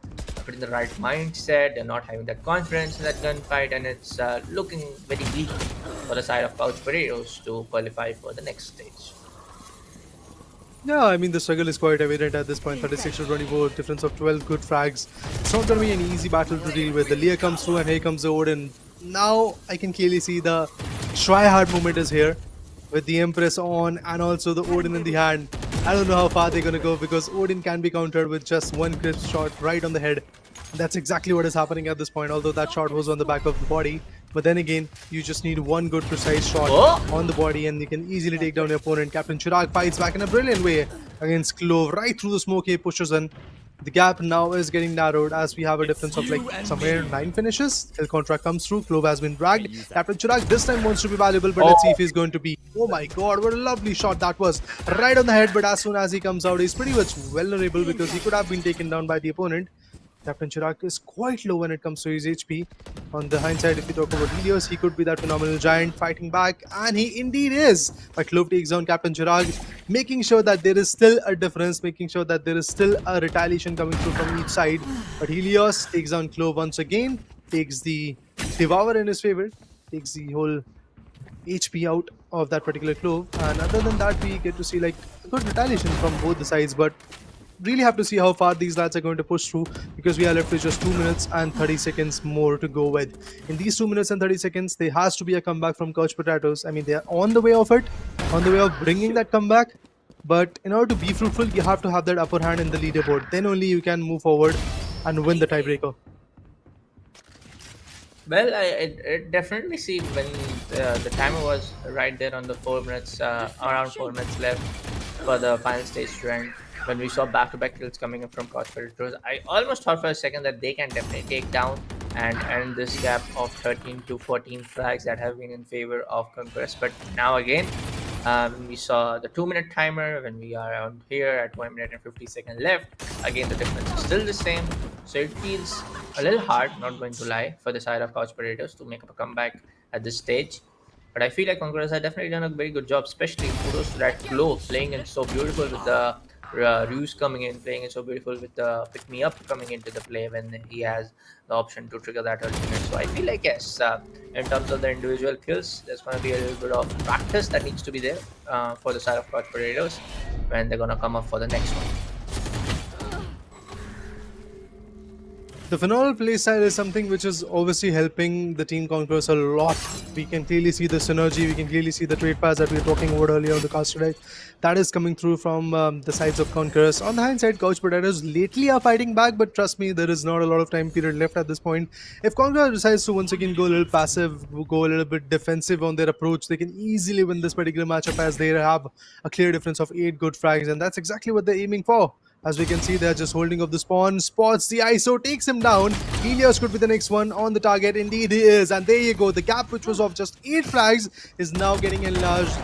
in the right mindset. They're not having that confidence in that gunfight, and it's looking very bleak for the side of Couch Potatoes to qualify for the next stage. Yeah, I mean, the struggle is quite evident at this point. 36 to 24, difference of 12 good frags. It's not going to be an easy battle to deal with. The Leah comes through, and here comes the Odin. Now I can clearly see the try hard moment is here with the Empress on and also the Odin in the hand. I don't know how far they're going to go because Odin can be countered with just one crisp shot right on the head. That's exactly what is happening at this point, although that shot was on the back of the body. But then again, you just need one good precise shot on the body and you can easily take down your opponent. Captain Chirag fights back in a brilliant way against Clove. Right through the smoke, he pushes in. The gap now is getting narrowed as we have a difference of like somewhere 9 finishes. Kill contract comes through. Clove has been dragged. Captain Chirag this time wants to be valuable, but let's see if he's going to be. Oh my god, what a lovely shot that was. Right on the head, but as soon as he comes out, he's pretty much vulnerable because he could have been taken down by the opponent. Captain Chirag is quite low when it comes to his HP. On the hindsight, if you talk about Helios, he could be that phenomenal giant fighting back, and he indeed is. But Clove takes down Captain Chirag, making sure that there is still a difference, making sure that there is still a retaliation coming through from each side. But Helios takes down Clove once again, takes the Devour in his favor, takes the whole HP out of that particular Clove, and other than that, we get to see like a good retaliation from both the sides. But really have to see how far these lads are going to push through because we are left with just 2 minutes and 30 seconds more to go with. In these 2 minutes and 30 seconds, there has to be a comeback from Couch Potatoes. I mean, they are on the way of it, on the way of bringing that comeback. But in order to be fruitful, you have to have that upper hand in the leaderboard. Then only you can move forward and win the tiebreaker. Well, I definitely see when the timer was right there on the 4 minutes, around 4 minutes left for the final stage to end. When we saw back-to-back kills coming in from Couch Potatoes, I almost thought for a second that they can definitely take down and end this gap of 13 to 14 frags that have been in favor of Conquest. But now again, when we saw the 2-minute timer, when we are around here at 1 minute and 50 seconds left, again the difference is still the same. So it feels a little hard, not going to lie, for the side of couch potatoes to make up a comeback at this stage. But I feel like Conquerors have definitely done a very good job, especially kudos to that Glow playing in so beautiful with the Ruse coming in, playing in so beautiful with the Pick Me Up coming into the play when he has the option to trigger that ultimate. So I feel like, yes, in terms of the individual kills, there's going to be a little bit of practice that needs to be there for the side of couch potatoes when they're going to come up for the next one. The phenomenal playstyle is something which is obviously helping the team Conquerors a lot. We can clearly see the synergy, we can clearly see the trade paths that we were talking about earlier on the cast today. That is coming through from the sides of Conquerors. On the hindsight, Couch Potatoes lately are fighting back, but trust me, there is not a lot of time period left at this point. If Conquerors decides to once again go a little passive, go a little bit defensive on their approach, they can easily win this particular matchup as they have a clear difference of 8 good frags, and that's exactly what they're aiming for. As we can see, they're just holding up the spawn, spots the ISO, takes him down. Helios could be the next one on the target. Indeed he is. And there you go. The gap, which was of just 8 frags, is now getting enlarged.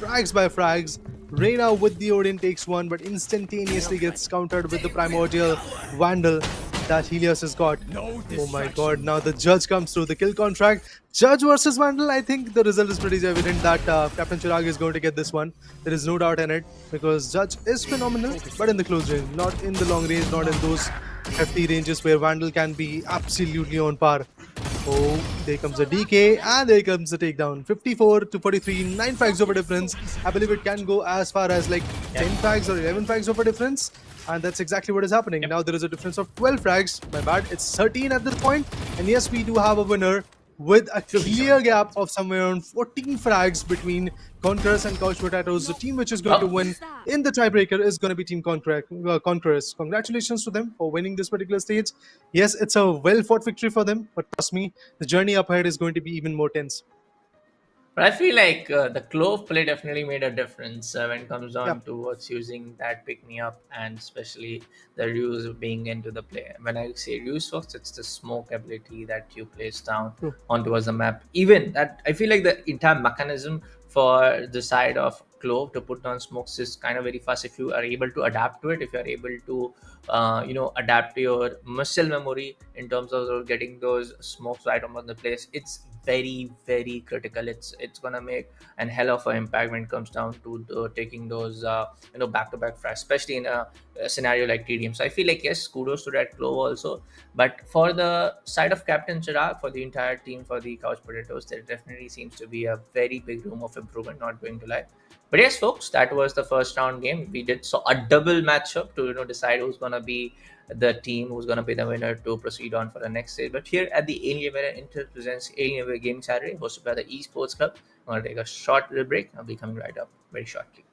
Frags by frags. Reyna with the Odin takes one, but instantaneously gets countered with the Primordial Vandal that Helios has got. Oh my god, now the Judge comes through. The kill contract. Judge versus Vandal, I think the result is pretty evident that Captain Chirag is going to get this one. There is no doubt in it, because Judge is phenomenal, but in the close range, not in the long range, not in those hefty ranges where Vandal can be absolutely on par. Oh, there comes a DK, and there comes the takedown. 54 to 43, 9 frags over difference. I believe it can go as far as like 10 frags or 11 frags over difference. And that's exactly what is happening. Now there is a difference of 12 frags. My bad, it's 13 at this point. And yes, we do have a winner with a clear gap of somewhere around 14 frags between Conquerors and Couch Potatoes. The team which is going to win in the tiebreaker is going to be Team Conquerors. Congratulations to them for winning this particular stage. Yes, it's a well-fought victory for them, but trust me, the journey up ahead is going to be even more tense. But I feel like the Clove play definitely made a difference when it comes down Yeah. towards using that pick me up, and especially the Ruse being into the play. When I say Ruse works, it's the smoke ability that you place down True. on towards the map. Even that, I feel like the entire mechanism for the side of Clove to put down smokes is kind of very fast if you are able to adapt to it. If you are able to, adapt to your muscle memory in terms of getting those smokes right on the place, it's very very critical. It's gonna make an hell of an impact when it comes down to taking those back-to-back fries, especially in a scenario like TDM. So I feel like, yes, kudos to that Clove also. But for the side of Captain Chirag, for the entire team, for the Couch Potatoes, there definitely seems to be a very big room of improvement, not going to lie. But yes, folks, that was the first round game. We did saw a double matchup to decide who's gonna be the team, who's gonna be the winner to proceed on for the next stage. But here at the Alienware and Intel presents Alienware Gaming Saturday, hosted by the Esports Club, I'm gonna take a short little break. I'll be coming right up very shortly.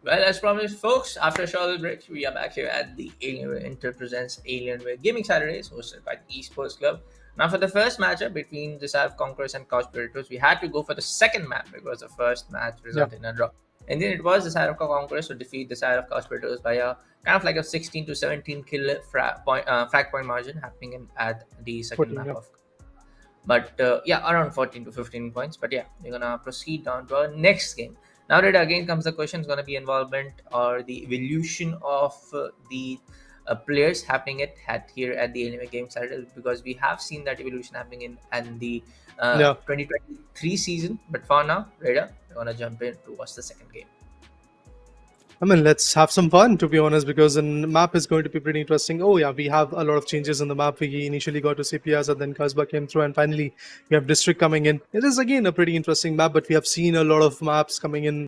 Well, as promised, folks, after a short break, we are back here at the Alienware Inter presents Alienware Gaming Saturdays, hosted by the Esports Club. Now, for the first matchup between the Desire of Conquerors and Couch Potatoes, we had to go for the second map because the first match resulted in a draw. And then it was the Desire of Conquerors to defeat the Desire of Couch Potatoes by a kind of like a 16 to 17 kill frag point margin happening at the second 14, map yeah. of. But around 14 to 15 points. But yeah, we're gonna proceed down to our next game. Now that again comes the question, is going to be involvement or the evolution of the players happening here at the Anime Game Saturday, because we have seen that evolution happening in the 2023 season. But for now, Raider, we're going to jump in to watch the second game. I mean, let's have some fun, to be honest, because the map is going to be pretty interesting. Oh, yeah, we have a lot of changes in the map. We initially got to see Piazza, then Kasbah came through, and finally we have District coming in. It is, again, a pretty interesting map, but we have seen a lot of maps coming in.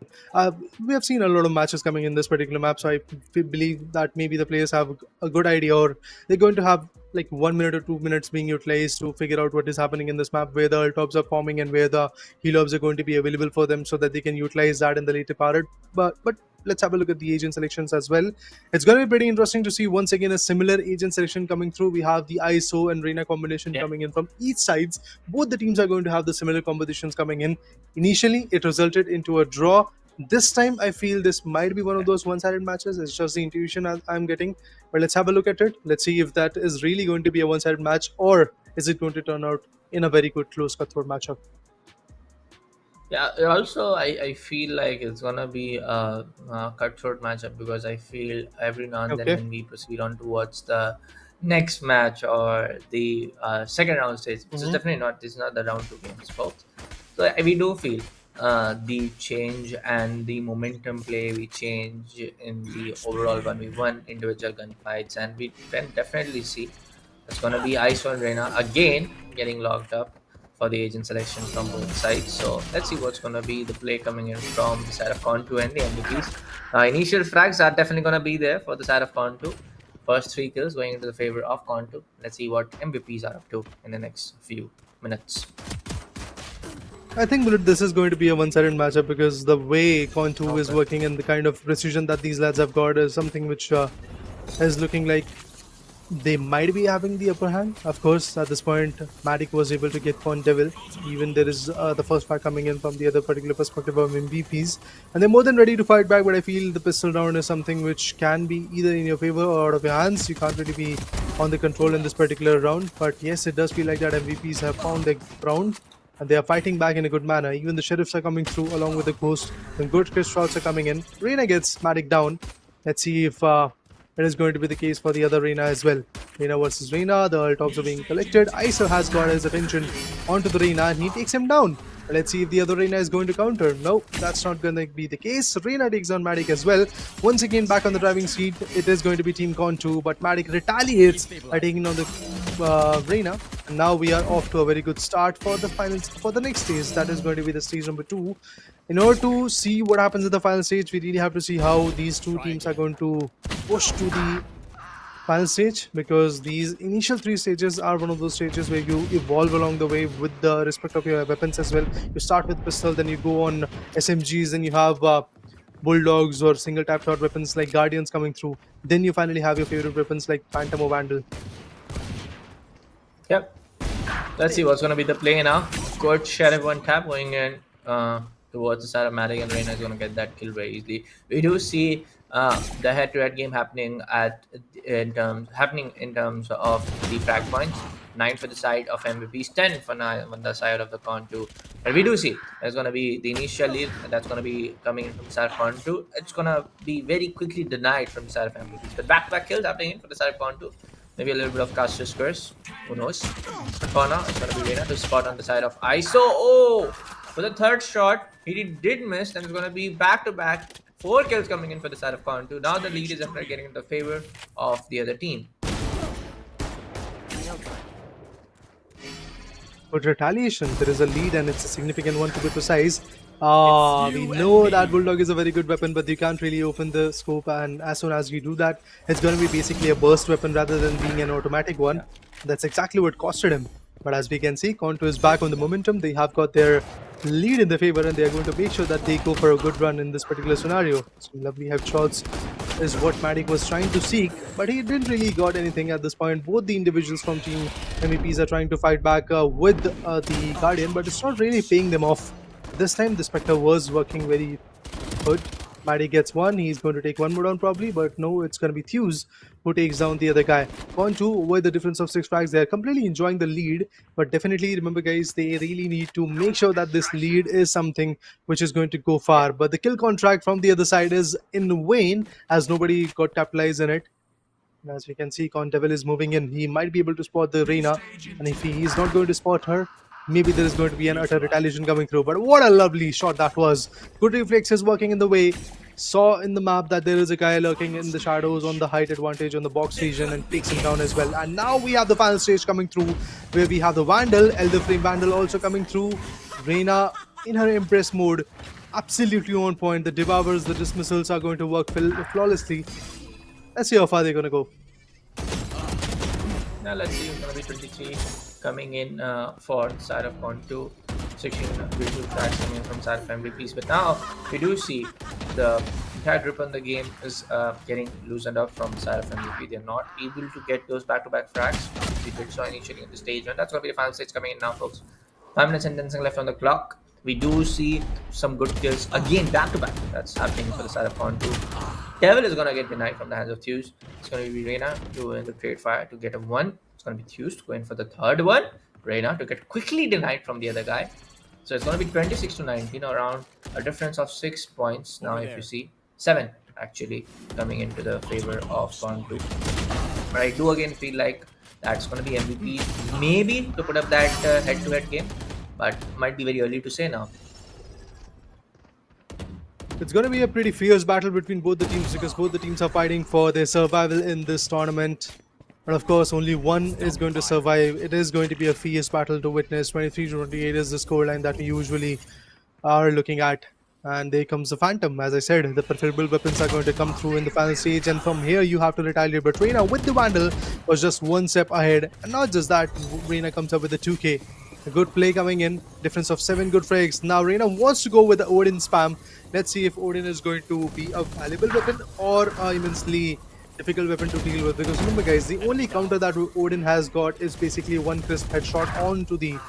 We have seen a lot of matches coming in this particular map, so I believe that maybe the players have a good idea, or they're going to have like 1 minute or 2 minutes being utilized to figure out what is happening in this map, where the ultops are forming and where the heal-ups are going to be available for them, so that they can utilize that in the later part. But let's have a look at the agent selections as well. It's going to be pretty interesting to see once again a similar agent selection coming through. We have the ISO and Reina combination coming in from each sides. Both the teams are going to have the similar compositions coming in. Initially, it resulted into a draw. This time, I feel this might be one of those one-sided matches. It's just the intuition I'm getting. But let's have a look at it. Let's see if that is really going to be a one-sided match, or is it going to turn out in a very good close cutthroat matchup. Yeah, also I feel like it's gonna be a cutthroat matchup because I feel every now and then Okay. when we proceed on towards the next match or the second round stage, this is Hmm. definitely not this is not the round two games, folks. So we do feel the change and the momentum play we change in the overall 1v1 individual gunfights, and we can definitely see it's going to be ISO and Reina again getting locked up for the agent selection from both sides. So let's see what's going to be the play coming in from the side of Conq and the MVPs. Initial frags are definitely going to be there for the side of Conq. First three kills going into the favor of Conq. Let's see what MVPs are up to in the next few minutes. I think Bullet, this is going to be a one-sided matchup because the way Conq is Okay. working and the kind of precision that these lads have got is something which is looking like they might be having the upper hand. Of course, at this point, Matic was able to get Con Devil. Even there is the first fight coming in from the other particular perspective of MVPs, and they're more than ready to fight back. But I feel the pistol round is something which can be either in your favor or out of your hands. You can't really be on the control in this particular round. But yes, it does feel like that MVPs have found their ground. And they are fighting back in a good manner. Even the sheriffs are coming through along with the ghost. The good crystals are coming in. Reina gets Matic down. Let's see if it is going to be the case for the other Reina as well. Reina versus Reina, the ultops are being collected. Iso has got his attention onto the Reina and he takes him down. Let's see if the other Reina is going to counter. No, that's not going to be the case. Reina takes on Matic as well. Once again, back on the driving seat, it is going to be Team Conq, but Matic retaliates by taking on the Reina. And now we are off to a very good start for the finals for the next stage. That is going to be the stage number 2. In order to see what happens at the final stage, we really have to see how these two teams are going to push to the final stage, because these initial 3 stages are one of those stages where you evolve along the way with the respect of your weapons as well. You start with pistol, then you go on SMGs, then you have bulldogs or single tap shot weapons like guardians coming through. Then you finally have your favorite weapons like phantom or vandal. Yep. Let's see what's going to be the play now. Good sheriff one tap going in towards the side of Matic, and Reina is going to get that kill very easily. We do see the head-to-head game happening in terms of the frag points. 9 for the side of MVPs, 10 for on the side of the Conq. And we do see there's going to be the initial lead that's going to be coming in from the side of Conq. It's going to be very quickly denied from the side of MVPs. But back-to-back kills happening in for the side of Conq. Maybe a little bit of Caster's curse. Who knows? But for now, it's going to be Reina to spot on the side of ISO. Oh! For the third shot, he did miss, and it's going to be back-to-back. 4 kills coming in for the side of Conq. Now the lead is definitely getting into favor of the other team. But retaliation, there is a lead and it's a significant one to be precise. We know that Bulldog is a very good weapon, but you can't really open the scope, and as soon as you do that, it's going to be basically a burst weapon rather than being an automatic one. That's exactly what costed him. But as we can see, Conq is back on the momentum. They have got their lead in their favor and they are going to make sure that they go for a good run in this particular scenario. Some lovely headshots is what Matic was trying to seek, but he didn't really got anything at this point. Both the individuals from Team MEPs are trying to fight back with the Guardian, but it's not really paying them off. This time, the Spectre was working very good. Matic gets one, he's going to take one more down probably, but no, it's going to be Thews who takes down the other guy. Conq, with the difference of 6 frags, they're completely enjoying the lead, but definitely remember guys, they really need to make sure that this lead is something which is going to go far. But the kill contract from the other side is in vain, as nobody got capitalized in it. And as we can see, Con Devil is moving in. He might be able to spot the Reina, and if he is not going to spot her, maybe there is going to be an utter retaliation coming through. But what a lovely shot that was. Good reflexes working in the way. Saw in the map that there is a guy lurking in the shadows on the height advantage on the box region and takes him down as well. And now we have the final stage coming through, where we have the Vandal, Elder Flame Vandal also coming through. Reina in her Impress mode, absolutely on point. The Devours, the dismissals are going to work flawlessly. Let's see how far they're going to go. Now let's see who's going to be 23 coming in for the side of Conq. 16 visual tracks coming in from side of MVPs. But now we do see the entire grip on the game is getting loosened up from the side of MVP. They're not able to get those back-to-back frags. We did so initially in the stage, and that's going to be the final stage coming in now, folks. 5 minutes and 10 seconds left on the clock. We do see some good kills again, back to back. That's happening for the side of Conq. Devil is gonna get denied from the hands of Thews. It's gonna be Reina doing the trade fire to get a one. It's gonna be Thews going for the third one. Reina to get quickly denied from the other guy. So it's gonna be 26 to 19, around a difference of 6 points now. If you see 7 actually coming into the favor of Conq. But I do again feel like that's going to be MVP maybe to put up that head-to-head game, but might be very early to say now. It's going to be a pretty fierce battle between both the teams because both the teams are fighting for their survival in this tournament. But of course, only one is going to survive. It is going to be a fierce battle to witness. 23 to 28 is the scoreline that we usually are looking at. And there comes the Phantom. As I said, the preferable weapons are going to come through in the final stage, and from here you have to retaliate. But Reina with the Vandal was just one step ahead. And not just that, Reina comes up with the 2k. A good play coming in, difference of 7 good frags. Now Reina wants to go with the Odin spam. Let's see if Odin is going to be a valuable weapon or an immensely difficult weapon to deal with. Because remember guys, the only counter that Odin has got is basically one crisp headshot onto the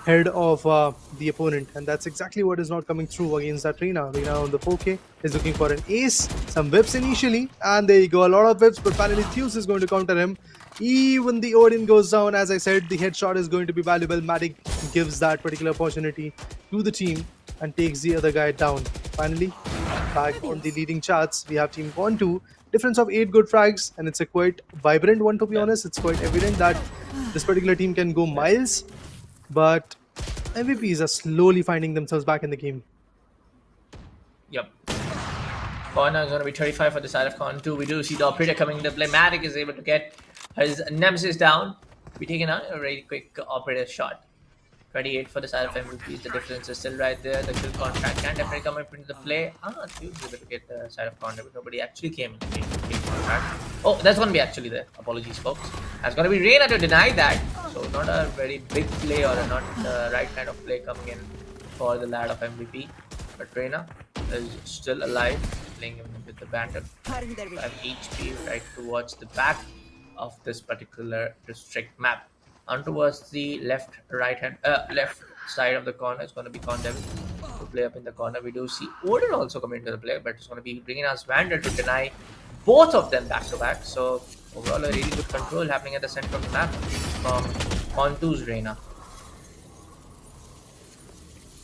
head of the opponent, and that's exactly what is not coming through against that Reina. Reina on the 4k is looking for an ace, some whips initially, and there you go, a lot of whips, but finally Thews is going to counter him. Even the Odin goes down. As I said, the headshot is going to be valuable. Matic gives that particular opportunity to the team and takes the other guy down. Finally, back on the leading charts, we have Team Conq. Difference of 8 good frags, and it's a quite vibrant one, to be honest. It's quite evident that this particular team can go miles, but MVPs are slowly finding themselves back in the game. Yep. Corner is going to be 35 for the side of Conq. We do see the operator coming into play. Matic is able to get his nemesis down. We taken out a very quick operator shot. 28 for the side of MVPs. The difference is still right there. The kill contract can definitely come up into the play. Thews is able to get the side of Conq, but nobody actually came into the kill contract. Oh, that's going to be actually there. Apologies, folks. That's going to be Reina to deny that. So not a very big play or not the right kind of play coming in for the lad of MVP. But Reina is still alive, playing him with the banter. 5 HP right towards the back of this particular district map. On towards the left side of the corner is going to be Conq to play up in the corner. We do see Odin also coming into the play, but it's going to be bringing us Vander to deny both of them back to back. So overall, a really good control happening at the center of the map from Conq's Reina.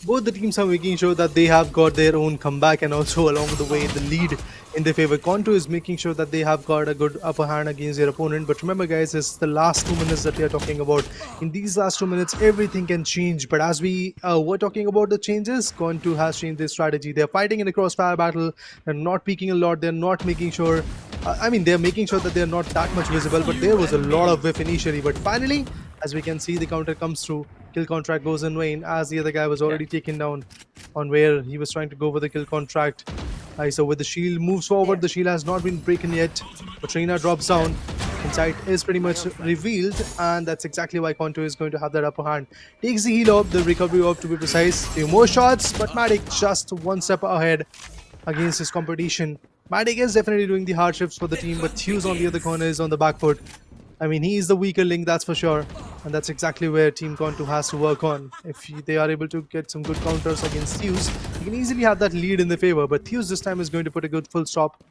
Both the teams are making sure that they have got their own comeback, and also along the way the lead in their favor. Conq is making sure that they have got a good upper hand against their opponent. But remember guys, it's the last 2 minutes that we are talking about. In these last 2 minutes, everything can change. But as we were talking about the changes, Conq has changed their strategy. They're fighting in a crossfire battle. They're not peeking a lot. They're not making sure... they're making sure that they're not that much visible. But there was a lot of whiff initially. But finally, as we can see, the counter comes through. Kill contract goes in vain as the other guy was already taken down on where he was trying to go for the kill contract. So with the shield moves forward, the shield has not been broken yet, but Reina drops down. Insight is pretty much revealed, and that's exactly why Conq is going to have that upper hand. Takes the heal up, the recovery up to be precise. Few more shots, but Matic just one step ahead against his competition. Matic is definitely doing the hardships for the team, but Thews on the other corner is on the back foot. He is the weaker link, that's for sure. And that's exactly where Team Conq has to work on. If they are able to get some good counters against Thews, you can easily have that lead in their favor. But Thews this time is going to put a good full stop.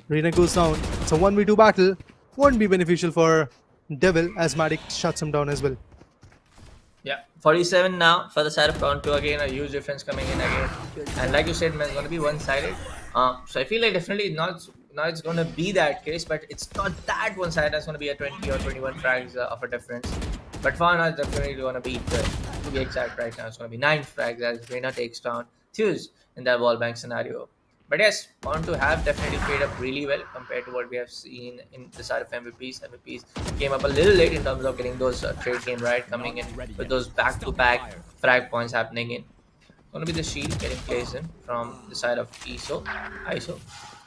Reina goes down. It's a 1v2 battle. Won't be beneficial for Devil as Matic shuts him down as well. Yeah, 47 now for the side of Conq. Again, a huge difference coming in again. And like you said, man, it's going to be one-sided. So I feel like definitely now it's going to be that case, but it's not that one-sided. It's going to be a 20 or 21 frags of a difference. But for now, it's definitely going to be, to be exact right now, it's going to be 9 frags as Reina takes down Thews in that wall bank scenario. But yes, Conq have definitely played up really well compared to what we have seen in the side of MVPs. MVPs came up a little late in terms of getting those trade game right, coming in with those back-to-back frag points happening in. Going to be the shield getting placed in from the side of ISO,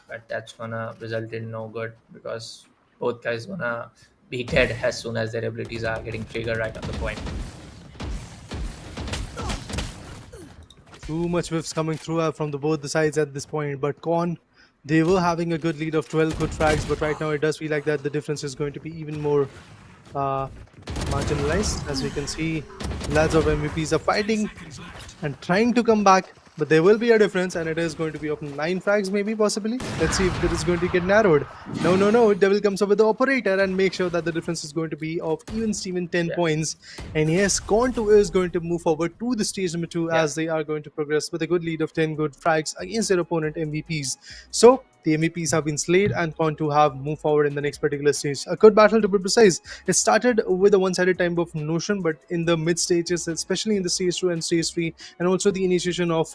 but that's gonna result in no good because both guys gonna be dead as soon as their abilities are getting triggered right on the point. Too much whiffs coming through from both the sides at this point, but Conq, they were having a good lead of 12 good frags, but right now it does feel like that the difference is going to be even more marginalized. As we can see, lads of MVPs are fighting and trying to come back. But there will be a difference, and it is going to be of 9 frags, maybe, possibly. Let's see if it is going to get narrowed. No. Devil comes up with the operator and make sure that the difference is going to be of even Steven 10 Yeah. points. And yes, Conq is going to move forward to the stage number 2 as they are going to progress with a good lead of 10 good frags against their opponent MVPs. So the MVPs have been slayed, and Conq have moved forward in the next particular stage. A good battle, to be precise. It started with a one-sided time of Notion, but in the mid stages, especially in the stage 2 and stage 3, and also the initiation of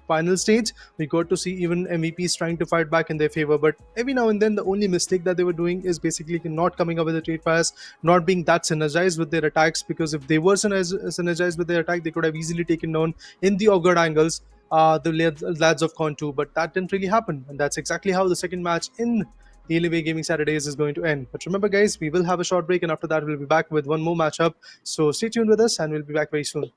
final stage, we got to see even MVPs trying to fight back in their favor. But every now and then, the only mistake that they were doing is basically not coming up with the trade fires, not being that synergized with their attacks, because if they were synergized with their attack, they could have easily taken down in the off-guard angles the lads of Conq, but that didn't really happen, and that's exactly how the second match in the Alienware Gaming Saturdays is going to end. But remember, guys, we will have a short break, and after that, we'll be back with one more matchup. So stay tuned with us, and we'll be back very soon.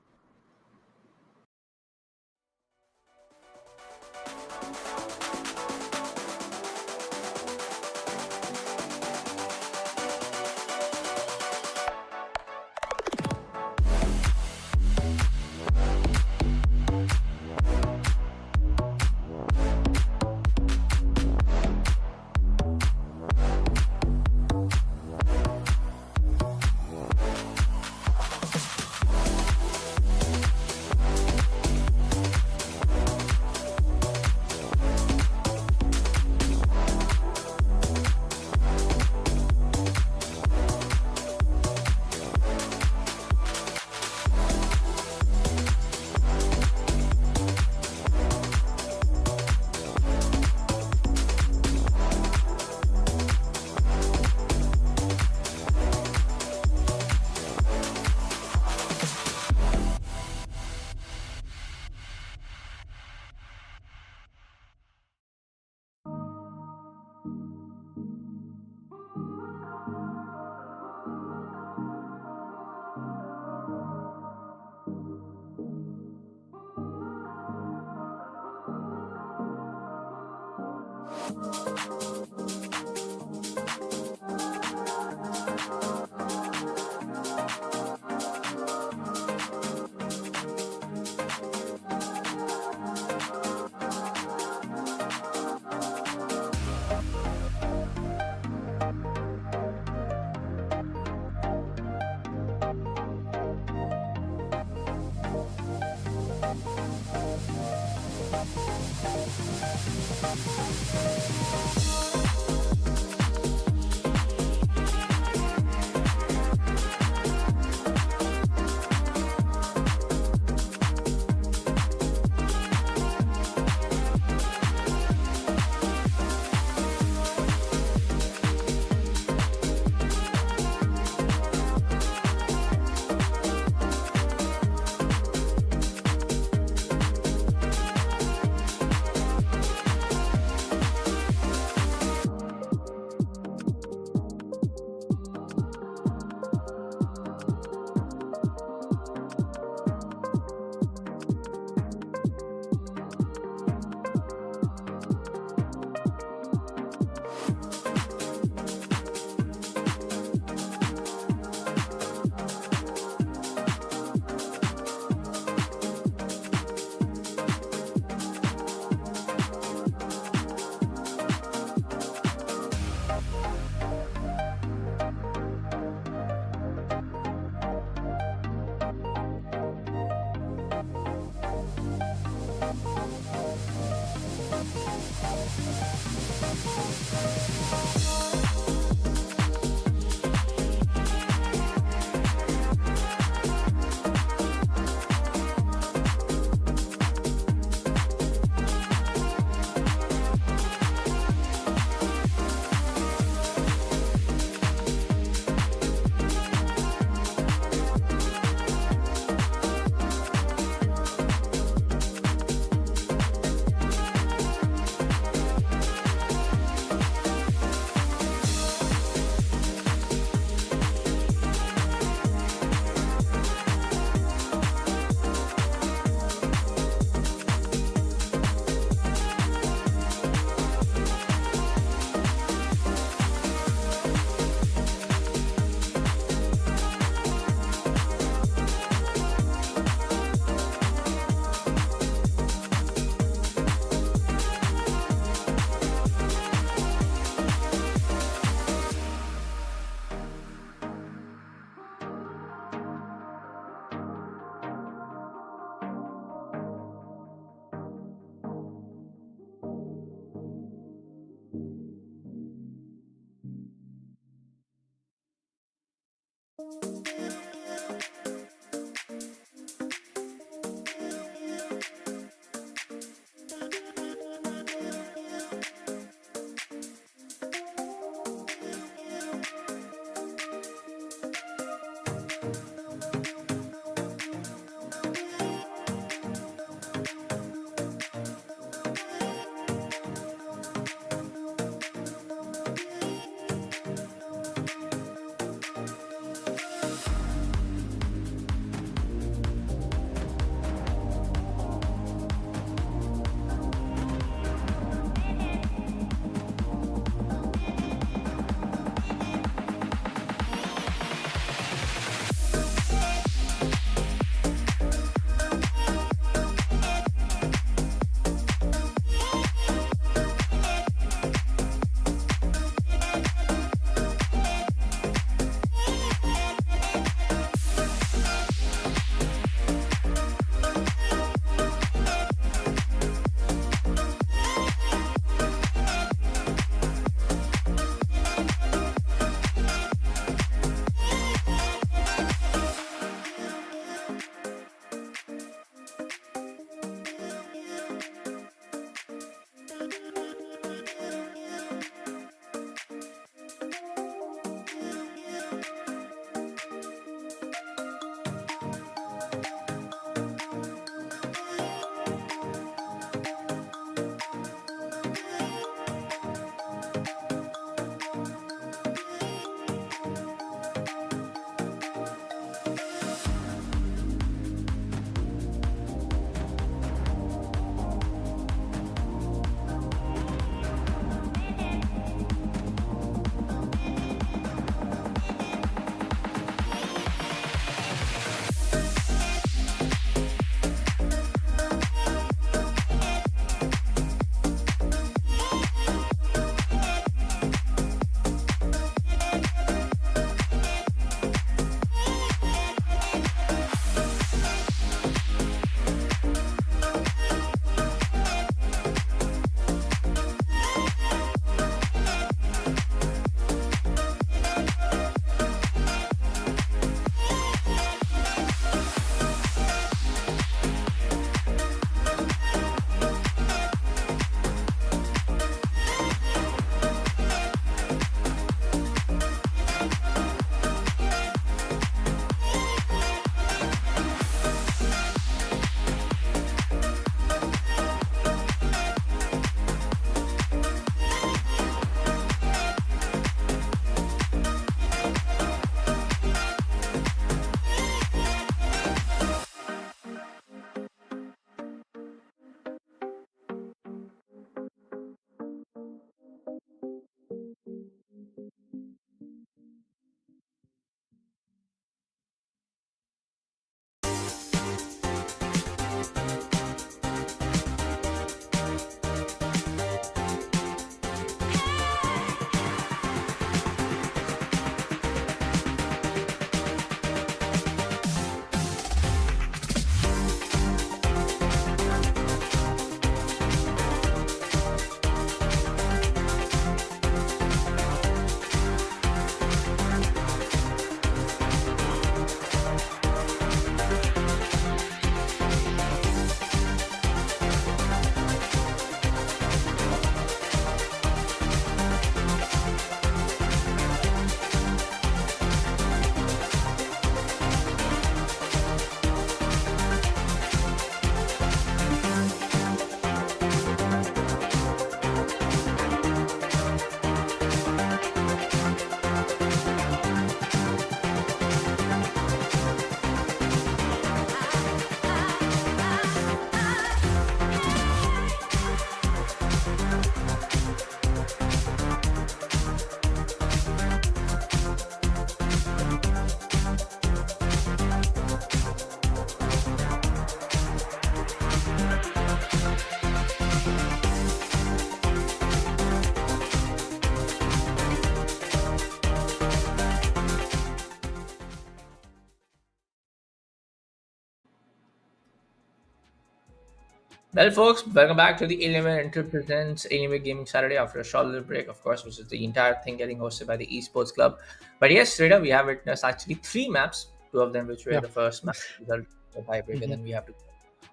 Well, folks, welcome back to the Alienware Presents Alienware Gaming Saturday after a short little break, of course, which is the entire thing getting hosted by the Esports Club. But yes, Rita, we have witnessed actually three maps, two of them which were Yeah. the first match result of tiebreaker, then we have to go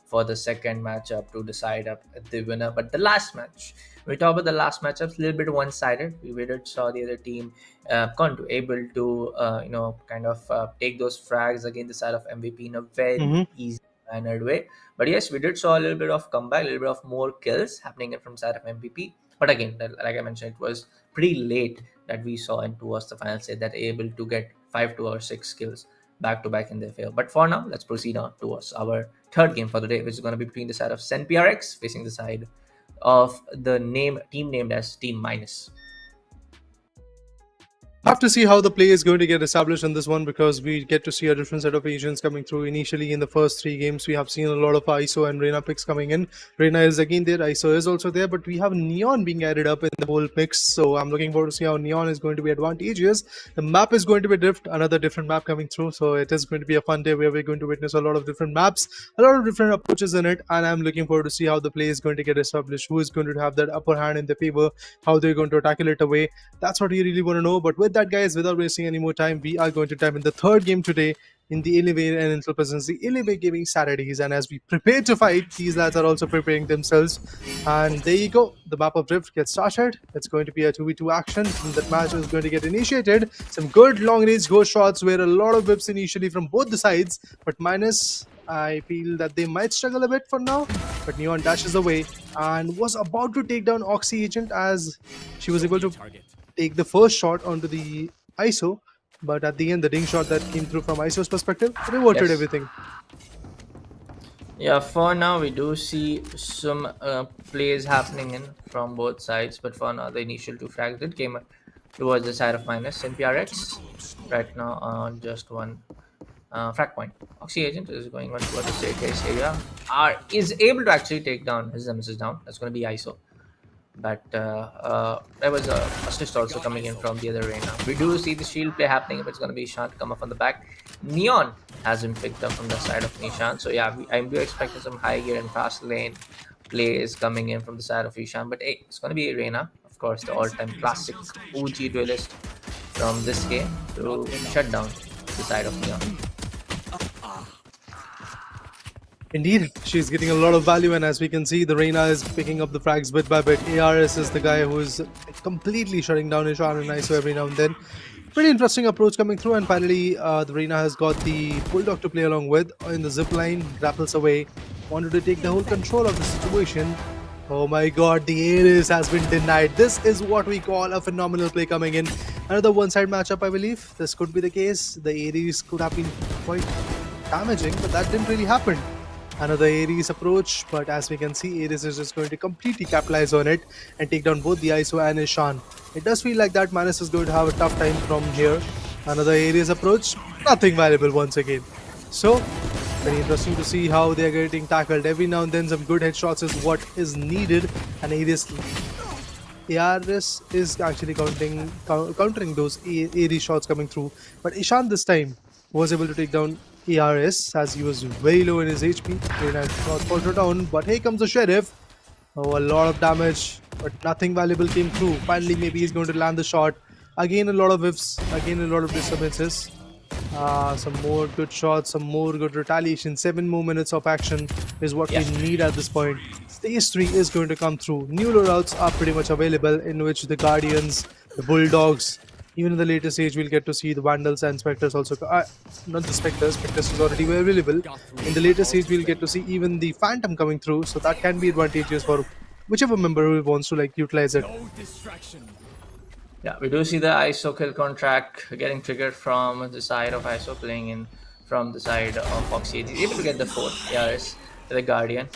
for the second matchup to decide up the winner. But the last match, we talk about the last matchups, a little bit one-sided. We did saw the other team Conq able to, kind of take those frags against the side of MVP in a very Mm-hmm. easy mannered way. But yes, we did saw a little bit of comeback, a little bit of more kills happening from side of MVP. But again, like I mentioned, it was pretty late that we saw in towards the final stage that able to get 5 or 6 kills back to back in their favor. But for now, let's proceed on towards our third game for the day, which is going to be between the side of NPRX facing the side of the team named as Team Minus. Have to see how the play is going to get established in this one, because we get to see a different set of Asians coming through. Initially in the first 3 games, we have seen a lot of ISO and Reina picks coming in. Reina is again there, ISO is also there, but we have Neon being added up in the whole mix. So I'm looking forward to see how Neon is going to be advantageous. The map is going to be Drift, another different map coming through. So it is going to be a fun day where we're going to witness a lot of different maps, a lot of different approaches in it, and I'm looking forward to see how the play is going to get established, who is going to have that upper hand in their favor, how they're going to tackle it away. That's what we really want to know. But with that, guys, without wasting any more time, we are going to dive in the third game today in the Alienware and Intel presents the Alienware Gaming Saturdays. And as we prepare to fight, these lads are also preparing themselves. And there you go, the map of Drift gets started. It's going to be a 2v2 action, and that match is going to get initiated. Some good long range ghost shots where a lot of whips initially from both the sides, but Minus, I feel that they might struggle a bit for now. But Neon dashes away and was about to take down Oxy Agent as she was able to take the first shot onto the ISO, but at the end the ding shot that came through from ISO's perspective reverted everything. Yeah, for now we do see some plays happening in from both sides, but for now the initial 2 frags did came towards the side of Minus. NPRX right now on just one frag point. Oxy Agent is going on towards the staircase area. Is able to actually take down his nemesis down. That's going to be ISO. But there was a assist also coming in from the other Reina. We do see the shield play happening, but it's going to be Ishan to come up on the back. Neon has been picked up from the side of Nishan. So yeah, I do expect some high gear and fast lane plays coming in from the side of Ishan. But hey, it's going to be Reina, of course, the all-time classic OG duelist from this game to shut down the side of Neon. Indeed, she's getting a lot of value, and as we can see, the Reina is picking up the frags bit by bit. ARS is the guy who is completely shutting down Ishan and ISO every now and then. Pretty interesting approach coming through, and finally the Reina has got the Bulldog to play along with in the zip line, grapples away, wanted to take the whole control of the situation. Oh my god, the Ares has been denied. This is what we call a phenomenal play coming in. Another one-side matchup, I believe. This could be the case. The Ares could have been quite damaging, but that didn't really happen. Another Ares approach, but as we can see, Ares is just going to completely capitalize on it and take down both the ISO and Ishan. It does feel like that Manus is going to have a tough time from here. Another Ares approach, nothing valuable once again. So, very interesting to see how they are getting tackled. Every now and then some good headshots is what is needed, and ARS is actually countering those Ares shots coming through. But Ishan this time was able to take down ARS as he was very low in his HP. Reina faltered down, but here comes the Sheriff. Oh, a lot of damage, but nothing valuable came through. Finally, maybe he's going to land the shot. Again, a lot of whiffs. Again, a lot of disturbances. Some more good shots, some more good retaliation. 7 more minutes of action is what we need at this point. Stage 3 is going to come through. New loadouts are pretty much available, in which the Guardians, the Bulldogs, even in the later stage, we'll get to see the Vandals and Spectres also. Not the Spectres, Spectres is already available. In the later stage, we'll get to see even the Phantom coming through, so that can be advantageous for whichever member who wants to utilize it. Yeah, we do see the ISO kill contract getting triggered from the side of ISO playing in from the side of Foxy. He's able to get the 4th ARS, the Guardian.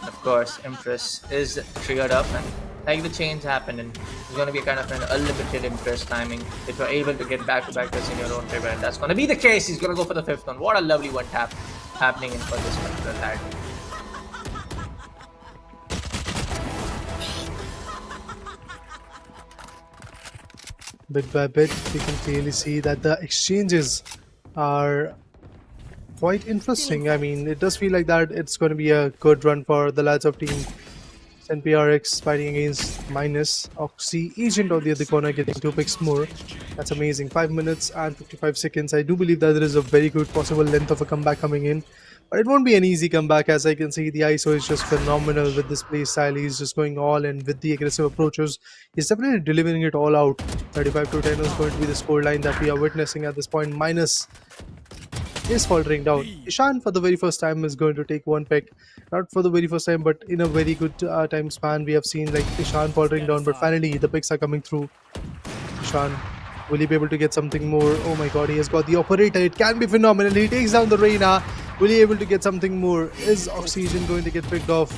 Of course, Empress is triggered up, and like the change happened, and it's going to be kind of an unlimited Empress timing if you're able to get back-to-back kills in your own favor, and that's going to be the case. He's going to go for the 5th one. What a lovely one tap happening in for this particular lad. Bit by bit, we can clearly see that the exchanges are quite interesting. I mean, it does feel like that it's going to be a good run for the lads of team NPRX fighting against minus Oxy Agent on the other corner getting 2 picks more. That's amazing. 5 minutes and 55 seconds. I do believe that there is a very good possible length of a comeback coming in. But it won't be an easy comeback. As I can see, the ISO is just phenomenal with this play style. He's just going all in with the aggressive approaches. He's definitely delivering it all out. 35 to 10 is going to be the scoreline that we are witnessing at this point. Minus is faltering down. Ishan for the very first time is going to take 1 pick. Not for the very first time, but in a very good time span we have seen like Ishan faltering down, but finally the picks are coming through. Ishan, will he be able to get something more? Oh my god, he has got the operator. It can be phenomenal. He takes down the Reina. Will he be able to get something more? Is Oxygen going to get picked off?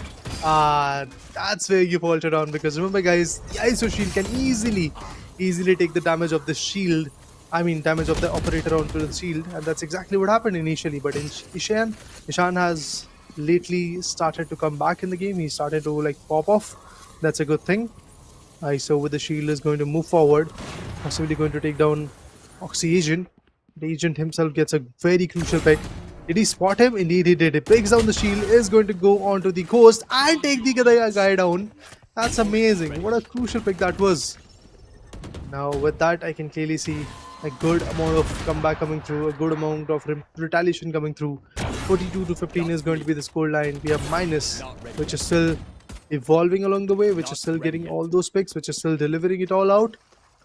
That's where you falter down, because remember guys, the ISO shield can easily take the damage of the shield. I mean damage of the operator onto the shield, and that's exactly what happened initially. But in Ishan has lately started to come back in the game. He started to like pop off. That's a good thing. ISO with the shield is going to move forward, possibly going to take down Oxy Agent. The agent himself gets a very crucial pick. Did he spot him? Indeed he did. He breaks down the shield, is going to go onto the coast and take the other guy down. That's amazing. What a crucial pick that was. Now with that I can clearly see a good amount of comeback coming through, a good amount of retaliation coming through. 42 to 15 is going to be the score line. We have minus, which is still evolving along the way, which is still getting all those picks, which is still delivering it all out.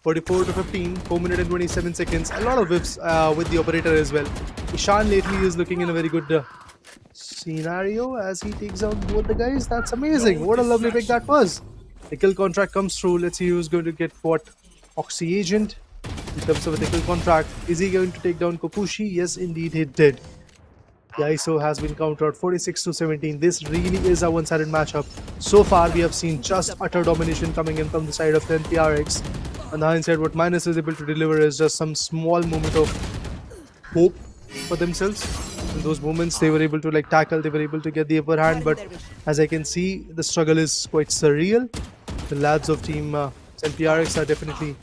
44 to 15, 4 minutes and 27 seconds. A lot of whips with the operator as well. Ishan lately is looking in a very good scenario as he takes out both the guys. That's amazing. What a lovely pick that was. The kill contract comes through. Let's see who's going to get what. Oxy Agent. In terms of a kill contract, is he going to take down Kokushi? Yes, indeed he did. The ISO has been countered 46 to 17. This really is a one-sided matchup. So far, we have seen just utter domination coming in from the side of NPRX. On the hindsight, what Minus is able to deliver is just some small moment of hope for themselves. In those moments, they were able to like tackle, they were able to get the upper hand. But as I can see, the struggle is quite surreal. The lads of team NPRX are definitely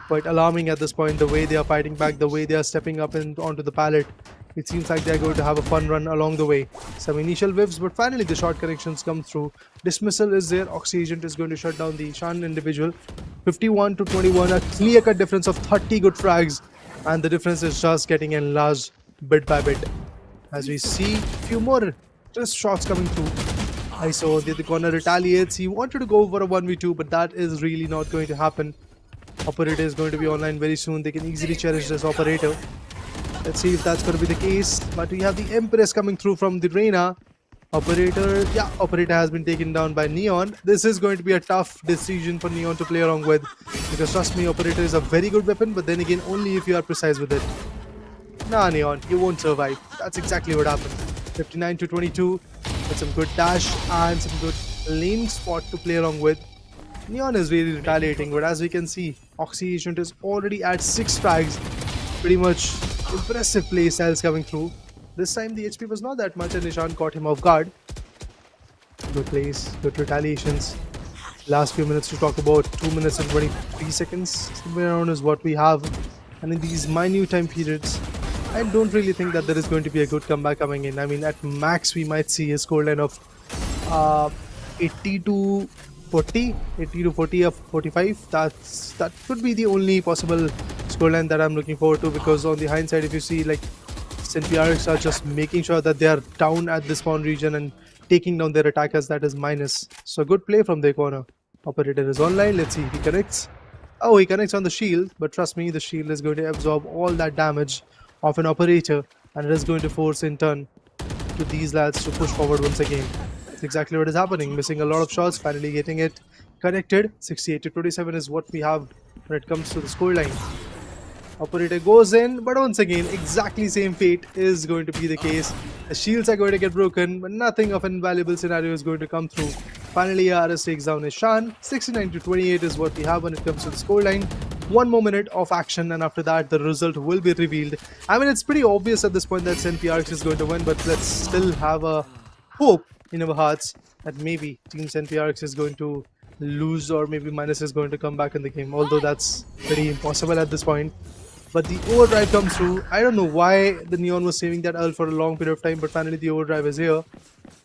quite alarming at this point. The way they are fighting back, the way they are stepping up onto the pallet. It seems like they're going to have a fun run along the way. Some initial whiffs, but finally the short connections come through. Dismissal is there. Oxy Agent is going to shut down the Shan individual. 51 to 21, a clear-cut difference of 30 good frags. And the difference is just getting enlarged bit by bit. As we see a few more just shots coming through. ISO on the other corner retaliates. He wanted to go for a 1v2, but that is really not going to happen. Operator is going to be online very soon. They can easily cherish this operator. Let's see if that's going to be the case. But we have the Empress coming through from the Reina. Operator has been taken down by Neon. This is going to be a tough decision for Neon to play along with. Because trust me, Operator is a very good weapon. But then again, only if you are precise with it. Nah, Neon, you won't survive. That's exactly what happened. 59 to 22. With some good dash and some good lane spot to play along with. Neon is really retaliating, but as we can see, Oxy Agent is already at 6 frags. Pretty much impressive play styles coming through. This time the HP was not that much and Nishan caught him off guard. Good plays, good retaliations. Last few minutes to talk about, 2 minutes and 23 seconds. Somewhere around is what we have. And in these minute time periods, I don't really think that there is going to be a good comeback coming in. I mean, at max we might see a scoreline of 80 to 40, 80 to 40 or 45. That could be the only possible scoreline that I'm looking forward to, because on the hindsight, if you see like NPRX are just making sure that they are down at the spawn region and taking down their attackers, that is minus. So good play from their corner. Operator is online. Let's see if he connects. Oh, he connects on the shield, but trust me, the shield is going to absorb all that damage of an operator, and it is going to force in turn to these lads to push forward once again. That's exactly what is happening. Missing a lot of shots, finally getting it connected. 68 to 27 is what we have when it comes to the scoreline. Operator goes in, but once again, exactly same fate is going to be the case. The shields are going to get broken, but nothing of an invaluable scenario is going to come through. Finally, RS takes down Ishan. 69 to 28 is what we have when it comes to the scoreline. 1 more minute of action, and after that, the result will be revealed. I mean, it's pretty obvious at this point that NPRX is going to win, but let's still have a hope in our hearts that maybe Team NPRX is going to lose, or maybe Minus is going to come back in the game, although that's pretty impossible at this point. but the overdrive comes through. I don't know why the Neon was saving that ult for a long period of time, but finally the overdrive is here.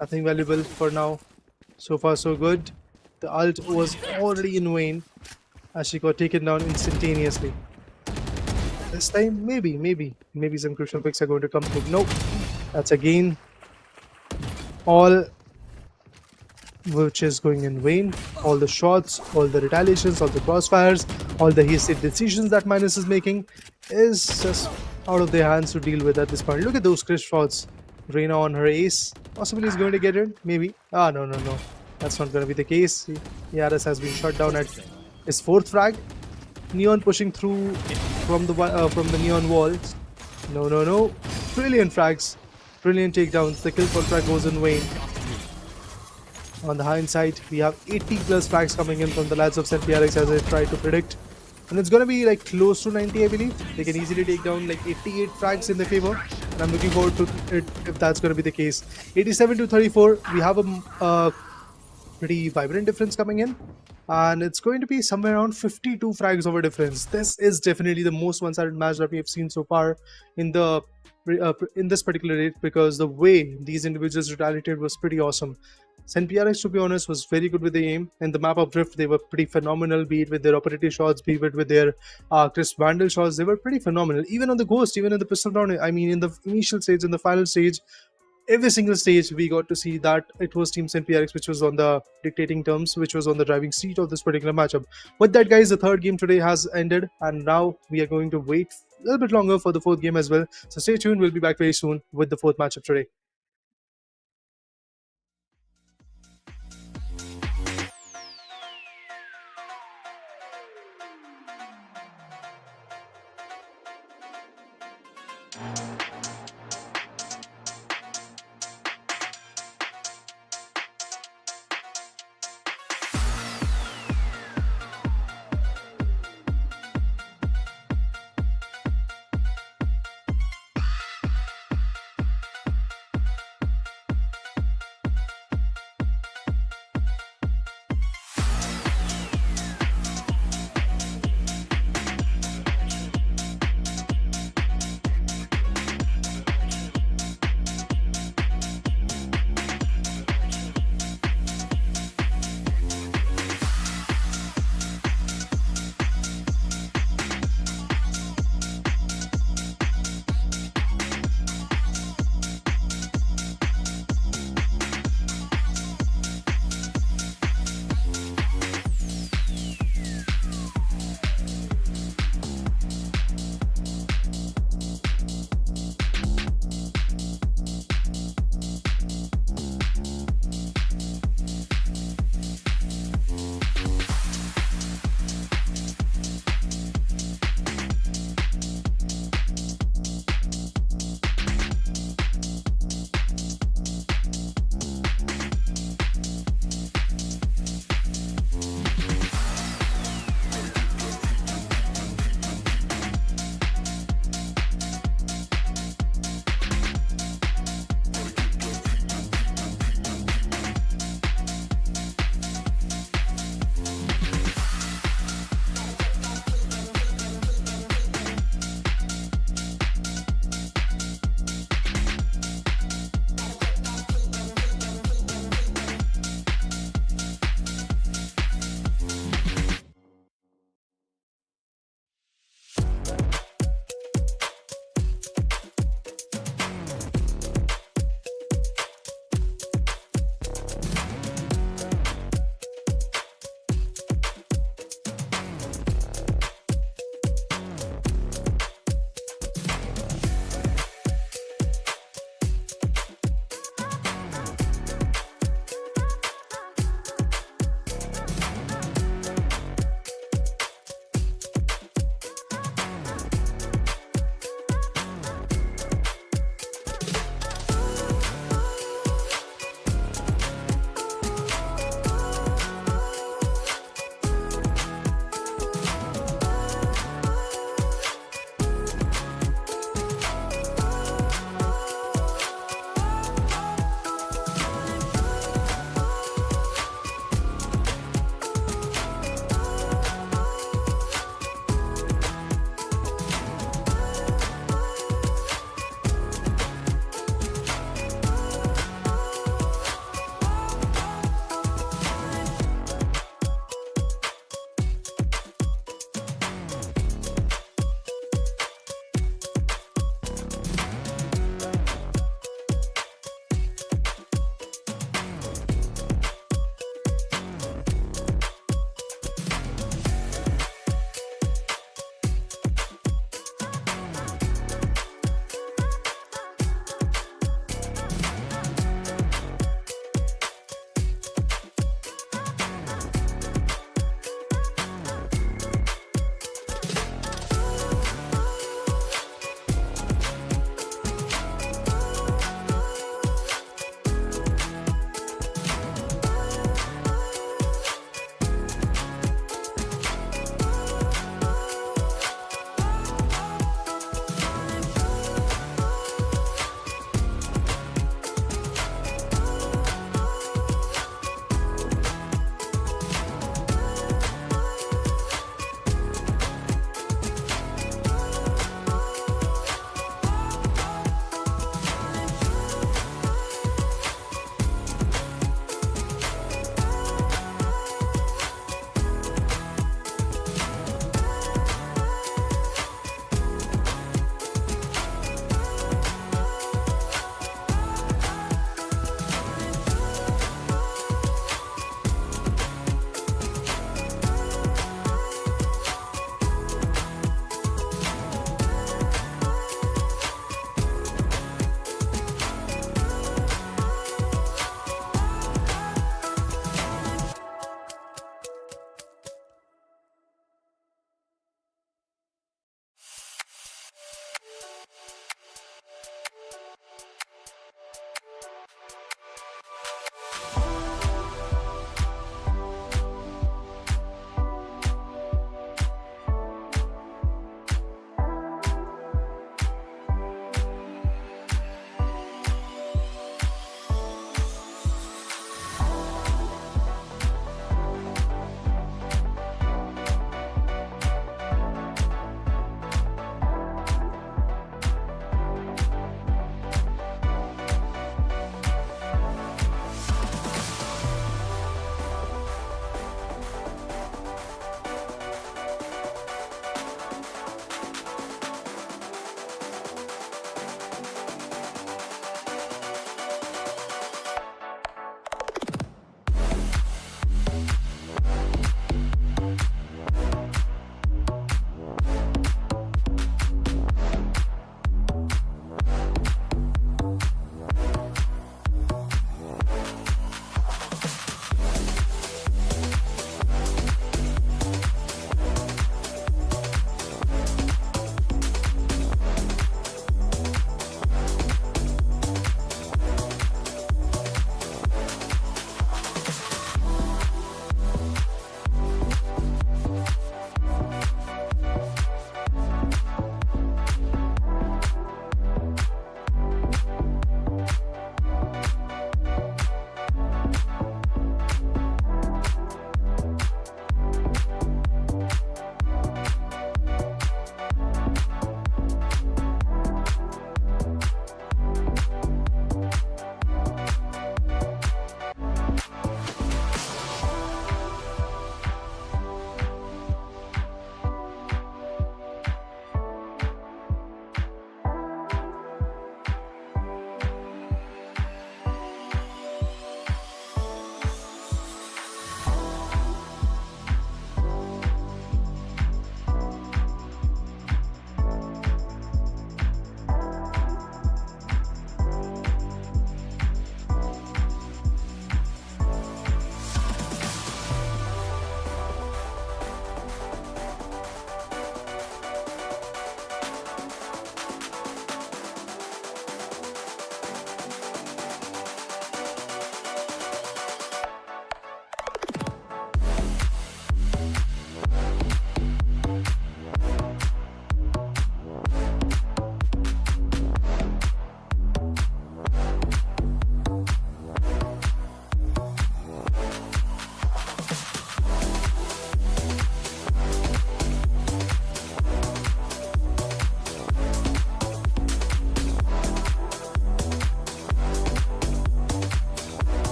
Nothing valuable for now. So far so good. The ult was already in vain as she got taken down instantaneously. This time, maybe some crucial picks are going to come through. Nope. That's again all which is going in vain. All the shots, all the retaliations, all the crossfires, all the hasty decisions that Minus is making is just out of their hands to deal with at this point. Look at those crisp shots. Reyna on her ace. Possibly is going to get it. Maybe. Ah, no. That's not going to be the case. Yaris has been shot down at his 4th frag. Neon pushing through from the Neon wall. No. Brilliant frags. Brilliant takedowns. The kill contract goes in vain. On the hindsight, we have 80 plus frags coming in from the lads of NPRX as I tried to predict. And it's going to be like close to 90, I believe. They can easily take down like 88 frags in their favor. And I'm looking forward to it if that's going to be the case. 87 to 34, we have a pretty vibrant difference coming in. And it's going to be somewhere around 52 frags over difference. This is definitely the most one-sided match that we have seen so far in this particular rate, because the way these individuals retaliated was pretty awesome. NPRX, to be honest, was very good with the aim. In the map of Drift, they were pretty phenomenal, be it with their operative shots, be it with their crisp vandal shots. They were pretty phenomenal. Even on the Ghost, even in the pistol round, I mean, in the initial stage, in the final stage, every single stage we got to see that it was Team NPRX which was on the dictating terms, which was on the driving seat of this particular matchup. With that, guys, the 3rd game today has ended, and now we are going to wait a little bit longer for the 4th game as well. So stay tuned, we'll be back very soon with the 4th matchup today.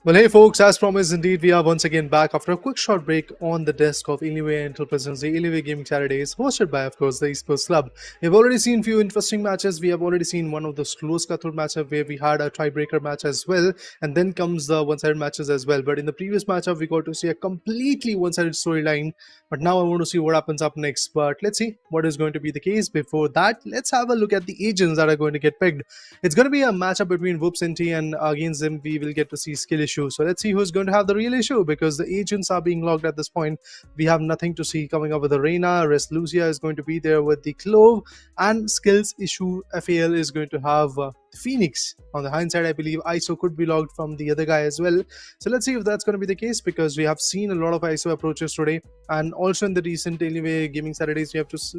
Well, hey folks, as promised, indeed, we are once again back after a quick short break on the desk of Alienware Intel Presents the Alienware Gaming Saturdays, hosted by, of course, the Esports Club. We've already seen few interesting matches. We have already seen one of the slowest cutthroat matchup where we had a tiebreaker match as well, and then comes the one-sided matches as well. But in the previous matchup, we got to see a completely one-sided storyline. But now I want to see what happens up next. But let's see what is going to be the case. Before that, let's have a look at the agents that are going to get picked. It's going to be a matchup between Whoops and T, and against them, we will get to see skill issue. So let's see who's going to have the real issue, because the agents are being logged at this point. We have nothing to see coming up with the Reina. Rest Lucia is going to be there with the Clove, and skills issue FAL is going to have Phoenix. On the hindsight, I believe ISO could be logged from the other guy as well. So let's see if that's going to be the case, because we have seen a lot of ISO approaches today, and also in the recent Alienware Gaming Saturdays,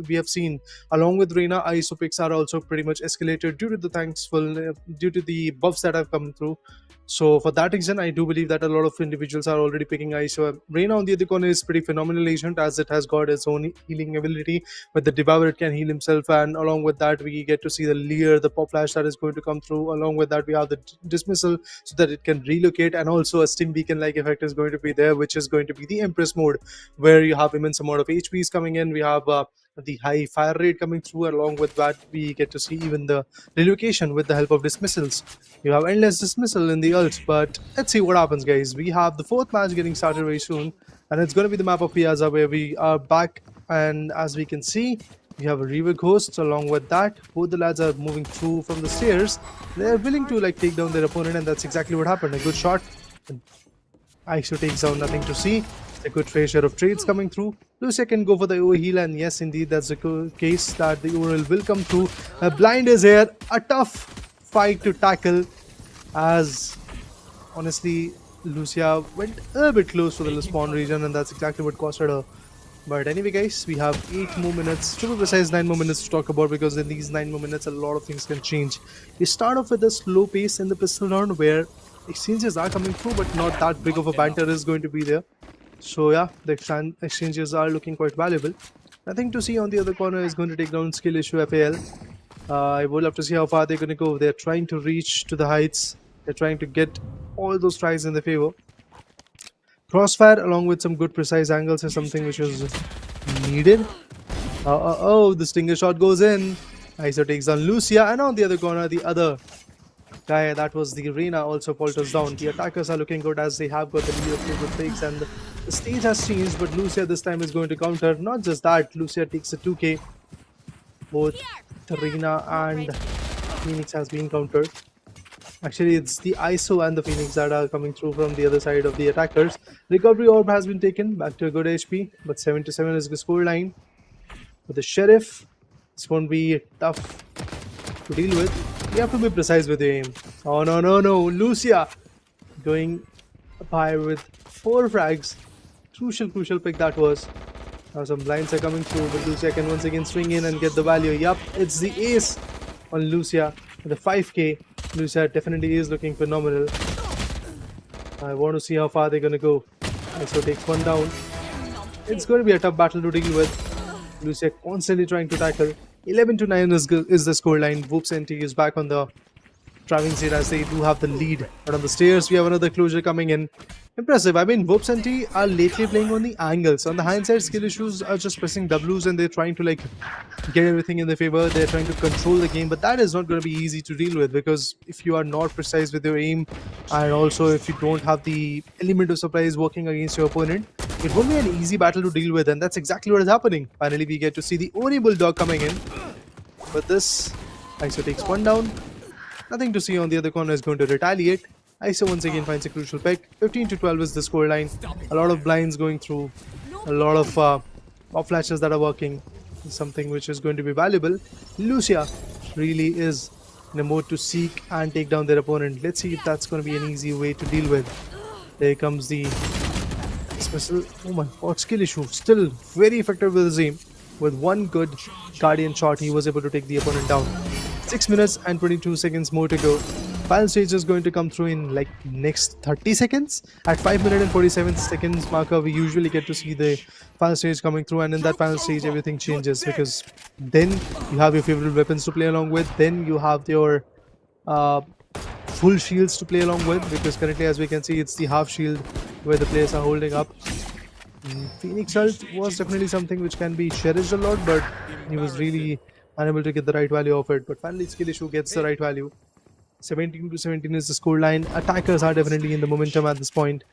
we have seen along with Reina, ISO picks are also pretty much escalated due to the buffs that have come through. So for that reason, I do believe that a lot of individuals are already picking ISO. Reina on the other corner is pretty phenomenal agent, as it has got its own healing ability. With the Devour, it can heal himself, and along with that, we get to see the Leer, the Pop Flash that is going to come through. Along with that, we have the Dismissal, so that it can relocate, and also a Stim Beacon like effect is going to be there, which is going to be the Empress mode, where you have immense amount of HPs coming in. We have the high fire rate coming through. Along with that, we get to see even the relocation with the help of dismissals. You have endless dismissal in the ults, but let's see what happens, guys. We have the fourth match getting started very soon, and it's going to be the map of Piazza, where we are back, and as we can see, we have a Reaver Ghost. Along with that, both the lads are moving through from the stairs. They're willing to like take down their opponent, and that's exactly what happened. A good shot. ISO takes down, nothing to see. A good fair share of trades coming through. Lucia can go for the OA heal, and yes, indeed, that's the case that the oral will come through. A blind is here. A tough fight to tackle, as honestly, Lucia went a bit close to the spawn region, and that's exactly what costed her. But anyway, guys, we have 8 more minutes, to be precise 9 more minutes to talk about, because in these 9 more minutes, a lot of things can change. We start off with a slow pace in the pistol round, where exchanges are coming through, but not that big of a banter is going to be there. So yeah, the exchanges are looking quite valuable. Nothing to see on the other corner is going to take down skill issue FAL. I would love to see how far they're going to go. They're trying to reach to the heights. They're trying to get all those tries in their favor. Crossfire along with some good precise angles is something which is needed. Oh, the stinger shot goes in. ISO takes down Lucia, and on the other corner, the other guy, that was the Reina, also falters down. The attackers are looking good, as they have got the lead of 2 good picks, and the stage has changed, but Lucia this time is going to counter. Not just that, Lucia takes a 2k. Both Reina and Phoenix has been countered. Actually, it's the ISO and the Phoenix that are coming through from the other side of the attackers. Recovery orb has been taken, back to a good HP, but 77 is the score line. With the Sheriff, this won't be tough to deal with. You have to be precise with your aim. Oh no, Lucia going by with 4 frags. Crucial pick that was. Now some blinds are coming through, but Lucia can once again swing in and get the value. Yup, it's the ace on Lucia with the 5k. Lucia definitely is looking phenomenal. I want to see how far they're going to go. ISO takes 1 down. It's going to be a tough battle to deal with. Lucia constantly trying to tackle. 11-9 is the scoreline. Whoops NT is back on the driving seat, as they do have the lead. But on the stairs, we have another closure coming in. Impressive. I mean, Whoops NT are lately playing on the angles. On the hindsight, skill issues are just pressing Ws, and they're trying to like get everything in their favor. They're trying to control the game, but that is not going to be easy to deal with, because if you are not precise with your aim, and also if you don't have the element of surprise working against your opponent, it won't be an easy battle to deal with, and that's exactly what is happening. Finally, we get to see the Oni Bulldog coming in. But this, ISO takes 1 down. Nothing to see on the other corner is going to retaliate. ISO once again finds a crucial pick. 15-12 is the scoreline. A lot of blinds going through. A lot of pop flashes that are working. Something which is going to be valuable. Lucia really is in a mode to seek and take down their opponent. Let's see if that's going to be an easy way to deal with. There comes the special. Oh my god, skill issue. Still very effective with his aim. With 1 good Guardian shot, he was able to take the opponent down. 6 minutes and 22 seconds more to go. Final stage is going to come through in like next 30 seconds. At 5 minutes and 47 seconds marker, we usually get to see the final stage coming through, and in that final stage everything changes, because then you have your favorite weapons to play along with. Then you have your full shields to play along with, because currently, as we can see, it's the half shield where the players are holding up. Phoenix Ult was definitely something which can be cherished a lot, but he was really unable to get the right value of it. But finally, Skill Issue gets the right value. 17 to 17 is the scoreline. Attackers are definitely in the momentum at this point.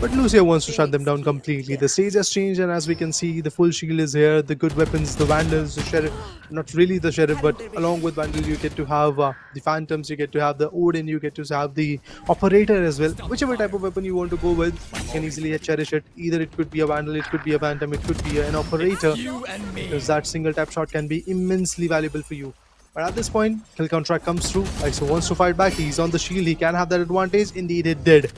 But Lucia wants to shut them down completely. The stage has changed, and as we can see, the full shield is here, the good weapons, the Vandals, the Sheriff, not really the Sheriff, but along with Vandal, you get to have the Phantoms, you get to have the Odin, you get to have the Operator as well. Whichever type of weapon you want to go with, you can easily cherish it. Either it could be a Vandal, it could be a Phantom, it could be an Operator, because that single tap shot can be immensely valuable for you. But at this point, kill contract comes through. ISO wants to fight back, he's on the shield, he can have that advantage. Indeed, it did.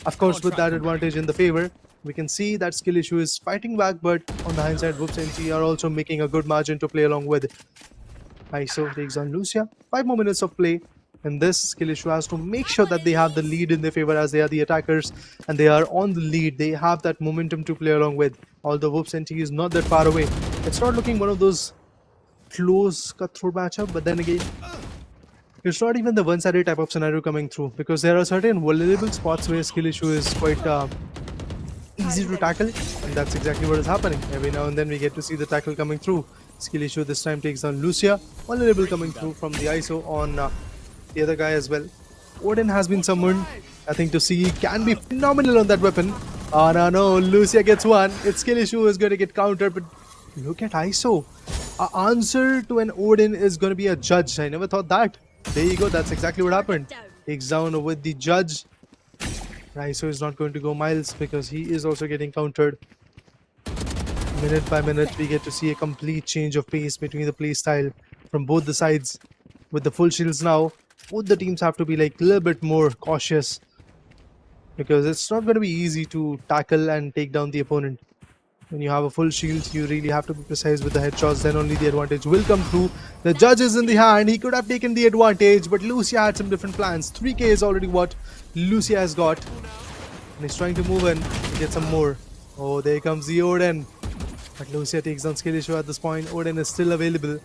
Of course, with that advantage in the favor, we can see that Skill Issue is fighting back, but on the hindsight, Whoops and T are also making a good margin to play along with. ISO takes on Lucia. 5 more minutes of play, and this Skill Issue has to make sure that they have the lead in their favor, as they are the attackers and they are on the lead. They have that momentum to play along with. Although Whoops and T is not that far away, it's not looking one of those close cutthroat matchup, but then again, it's not even the one-sided type of scenario coming through, because there are certain vulnerable spots where Skill Issue is quite easy to tackle, and that's exactly what is happening. Every now and then we get to see the tackle coming through. Skill Issue this time takes on Lucia. Vulnerable coming through from the ISO on the other guy as well. Odin has been summoned. I think to see can be phenomenal on that weapon. Oh no, Lucia gets one. Its Skill Issue is going to get countered, but look at ISO. Our answer to an Odin is going to be a judge. I never thought that. There you go, that's exactly what happened. Takes down with the judge. ISO is not going to go miles because he is also getting countered. Minute by minute, we get to see a complete change of pace between the play style from both the sides. With the full shields now, both the teams have to be like a little bit more cautious, because it's not going to be easy to tackle and take down the opponent. When you have a full shield, you really have to be precise with the headshots, then only the advantage will come through. The judge is in the hand, he could have taken the advantage, but Lucia had some different plans. 3k is already what Lucia has got, and he's trying to move in to get some more. Oh, there comes the Odin, but Lucia takes down Skill Issue at this point. Odin is still available,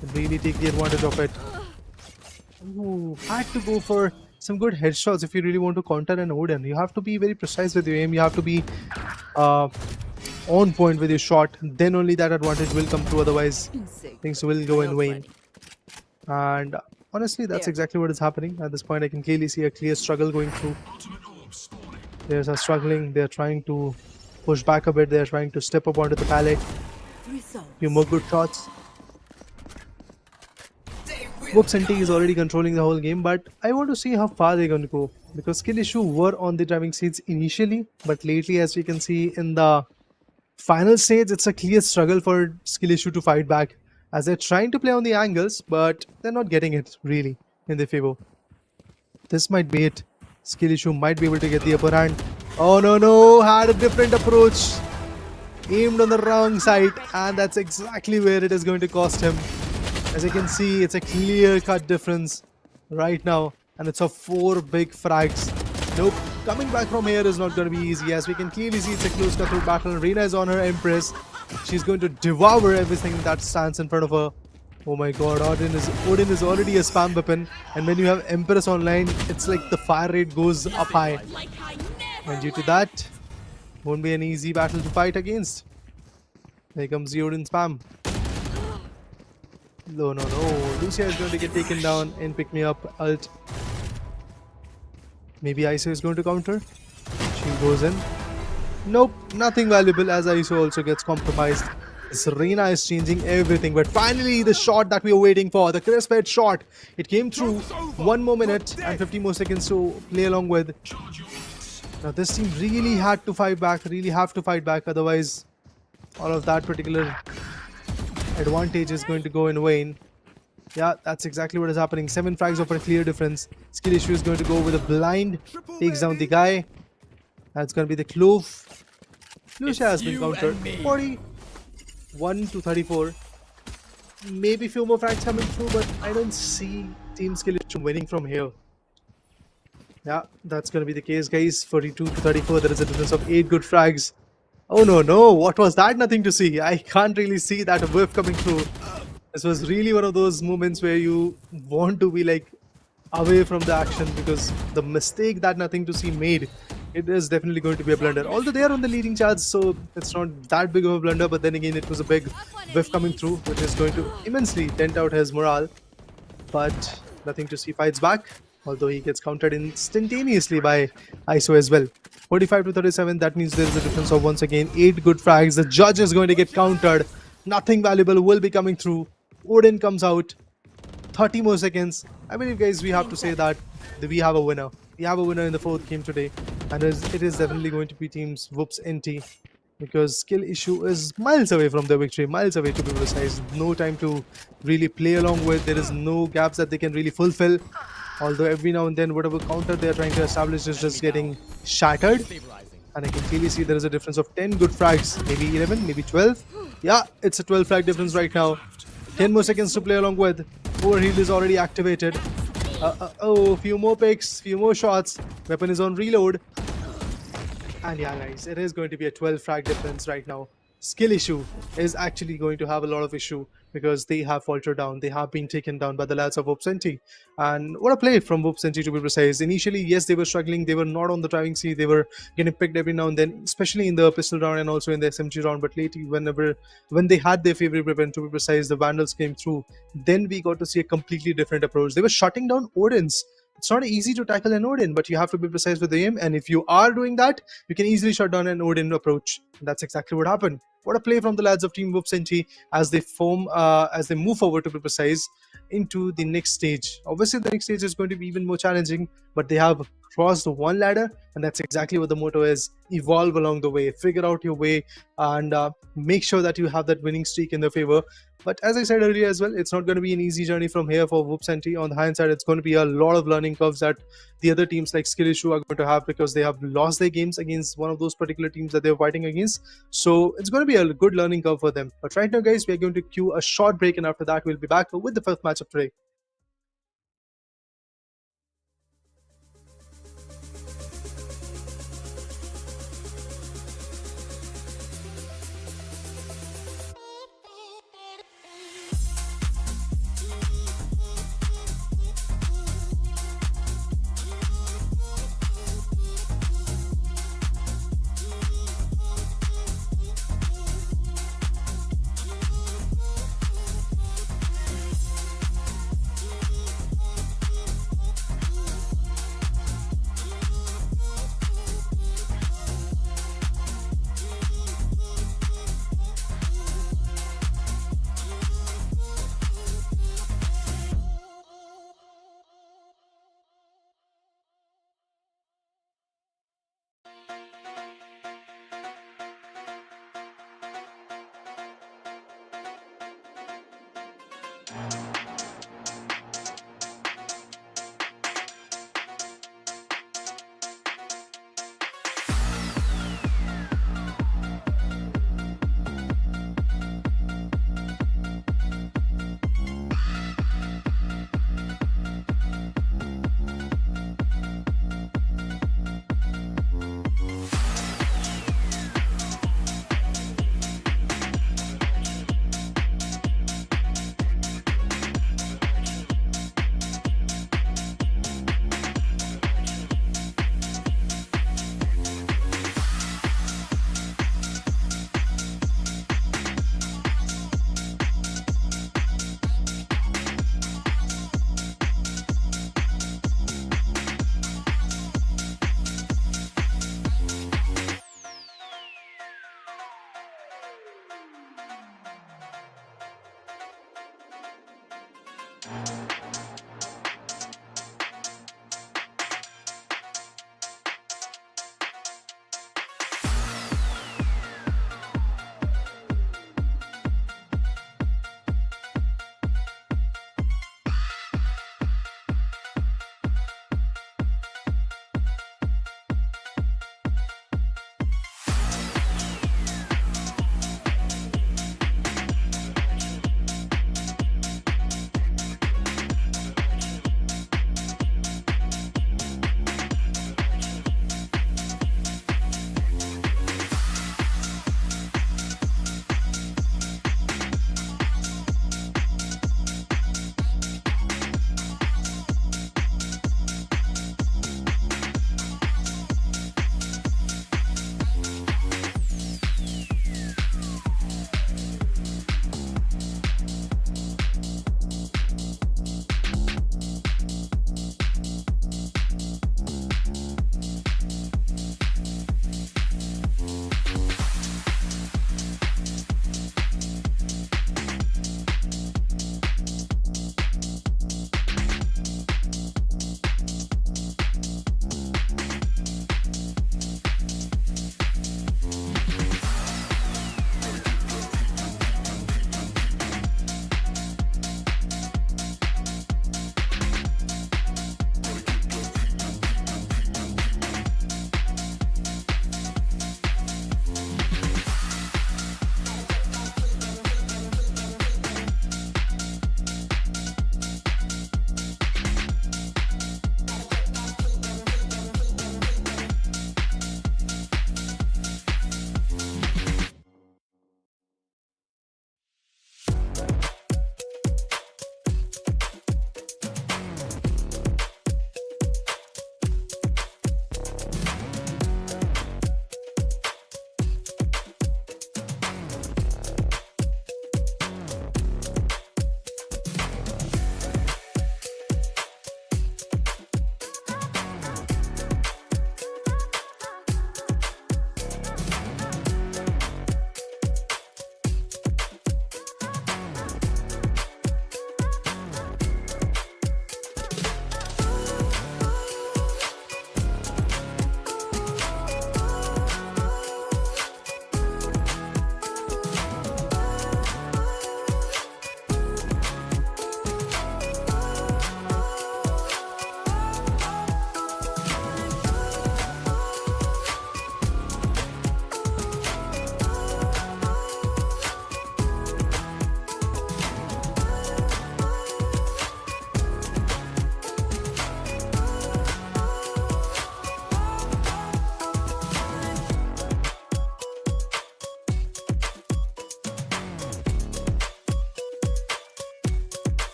and really take the advantage of it. Ooh, had to go for some good headshots if you really want to counter an Odin. You have to be very precise with your aim, you have to be on point with your shot, then only that advantage will come through, otherwise things will go in vain. And honestly, that's exactly what is happening at this point. I can clearly see a clear struggle going through. Players are struggling, they're trying to push back a bit, they're trying to step up onto the pallet. Few more good shots. Whoops and T is already controlling the whole game, but I want to see how far they're going to go, because Skill Issue were on the driving seats initially, but lately, as we can see in the final stage, it's a clear struggle for Skill Issue to fight back, as they're trying to play on the angles, but they're not getting it really in their favor. This might be it. Skill Issue might be able to get the upper hand. Oh no, had a different approach, aimed on the wrong side, and that's exactly where it is going to cost him. As you can see, it's a clear-cut difference right now, and it's a 4 big frags. Nope, coming back from here is not going to be easy, as we can clearly see it's a close cutthroat battle. Reina is on her Empress. She's going to devour everything that stands in front of her. Oh my god, Odin is already a spam weapon, and when you have Empress online, it's like the fire rate goes up high. And due to that, won't be an easy battle to fight against. Here comes the Odin spam. No. Lucia is going to get taken down in pick me up ult. Maybe ISO is going to counter. She goes in. Nope, nothing valuable, as ISO also gets compromised. Serena is changing everything, but finally the shot that we were waiting for, the crisp head shot, it came through. 1 more minute and 50 more seconds to play along with. Now this team really had to fight back, otherwise all of that particular advantage is going to go in vain. Yeah, that's exactly what is happening. 7 frags of a clear difference. Skill Issue is going to go with a blind, takes down the guy. That's going to be the clove. Lucia has been countered. 41 to 34. Maybe a few more frags coming through, but I don't see Team Skill Issue winning from here. Yeah, that's going to be the case, guys. 42 to 34. There is a difference of 8 good frags. Oh no, what was that? Nothing to see. I can't really see that whiff coming through. This was really one of those moments where you want to be like away from the action, because the mistake that Nothing to See made, it is definitely going to be a blunder. Although they are on the leading charge, so it's not that big of a blunder, but then again, it was a big whiff coming through, which is going to immensely dent out his morale. But Nothing to See fights back, although he gets countered instantaneously by ISO as well. 45 to 37, that means there is a difference of once again 8 good frags. The judge is going to get countered. Nothing valuable will be coming through. Odin comes out. 30 more seconds. I believe, guys, we have to say that we have a winner. We have a winner in the fourth game today, and it is definitely going to be teams Whoops NT, because Skill Issue is miles away from the victory, miles away to be precise. No time to really play along with. There is no gaps that they can really fulfill. Although every now and then, whatever counter they are trying to establish is just getting shattered. And I can clearly see there is a difference of 10 good frags, maybe 11, maybe 12. Yeah, it's a 12 frag difference right now. 10 more seconds to play along with. Overheal is already activated. Oh, few more picks, few more shots. Weapon is on reload. And yeah, guys, it is going to be a 12 frag difference right now. Skill Issue is actually going to have a lot of issue, because they have faltered down. They have been taken down by the lads of Whoopsenti. And what a play from Whoopsenti, to be precise. Initially, yes, they were struggling. They were not on the driving seat. They were getting picked every now and then, especially in the pistol round and also in the SMG round. But lately, when they had their favorite weapon, to be precise, the Vandals came through, then we got to see a completely different approach. They were shutting down Odins. It's not easy to tackle an Odin, but you have to be precise with the aim. And if you are doing that, you can easily shut down an Odin approach. And that's exactly what happened. What a play from the lads of Team Whoopsenti as they move forward, to be precise, into the next stage. Obviously, the next stage is going to be even more challenging, but they have crossed one ladder, and that's exactly what the motto is. Evolve along the way, figure out your way, and make sure that you have that winning streak in their favor. But as I said earlier as well, it's not going to be an easy journey from here for Whoopsenti. On the hindsight, it's going to be a lot of learning curves that the other teams like Skill Issue are going to have, because they have lost their games against one of those particular teams that they're fighting against. So it's going to be a good learning curve for them. But right now, guys, we're going to cue a short break, and after that, we'll be back with the fifth matchup today.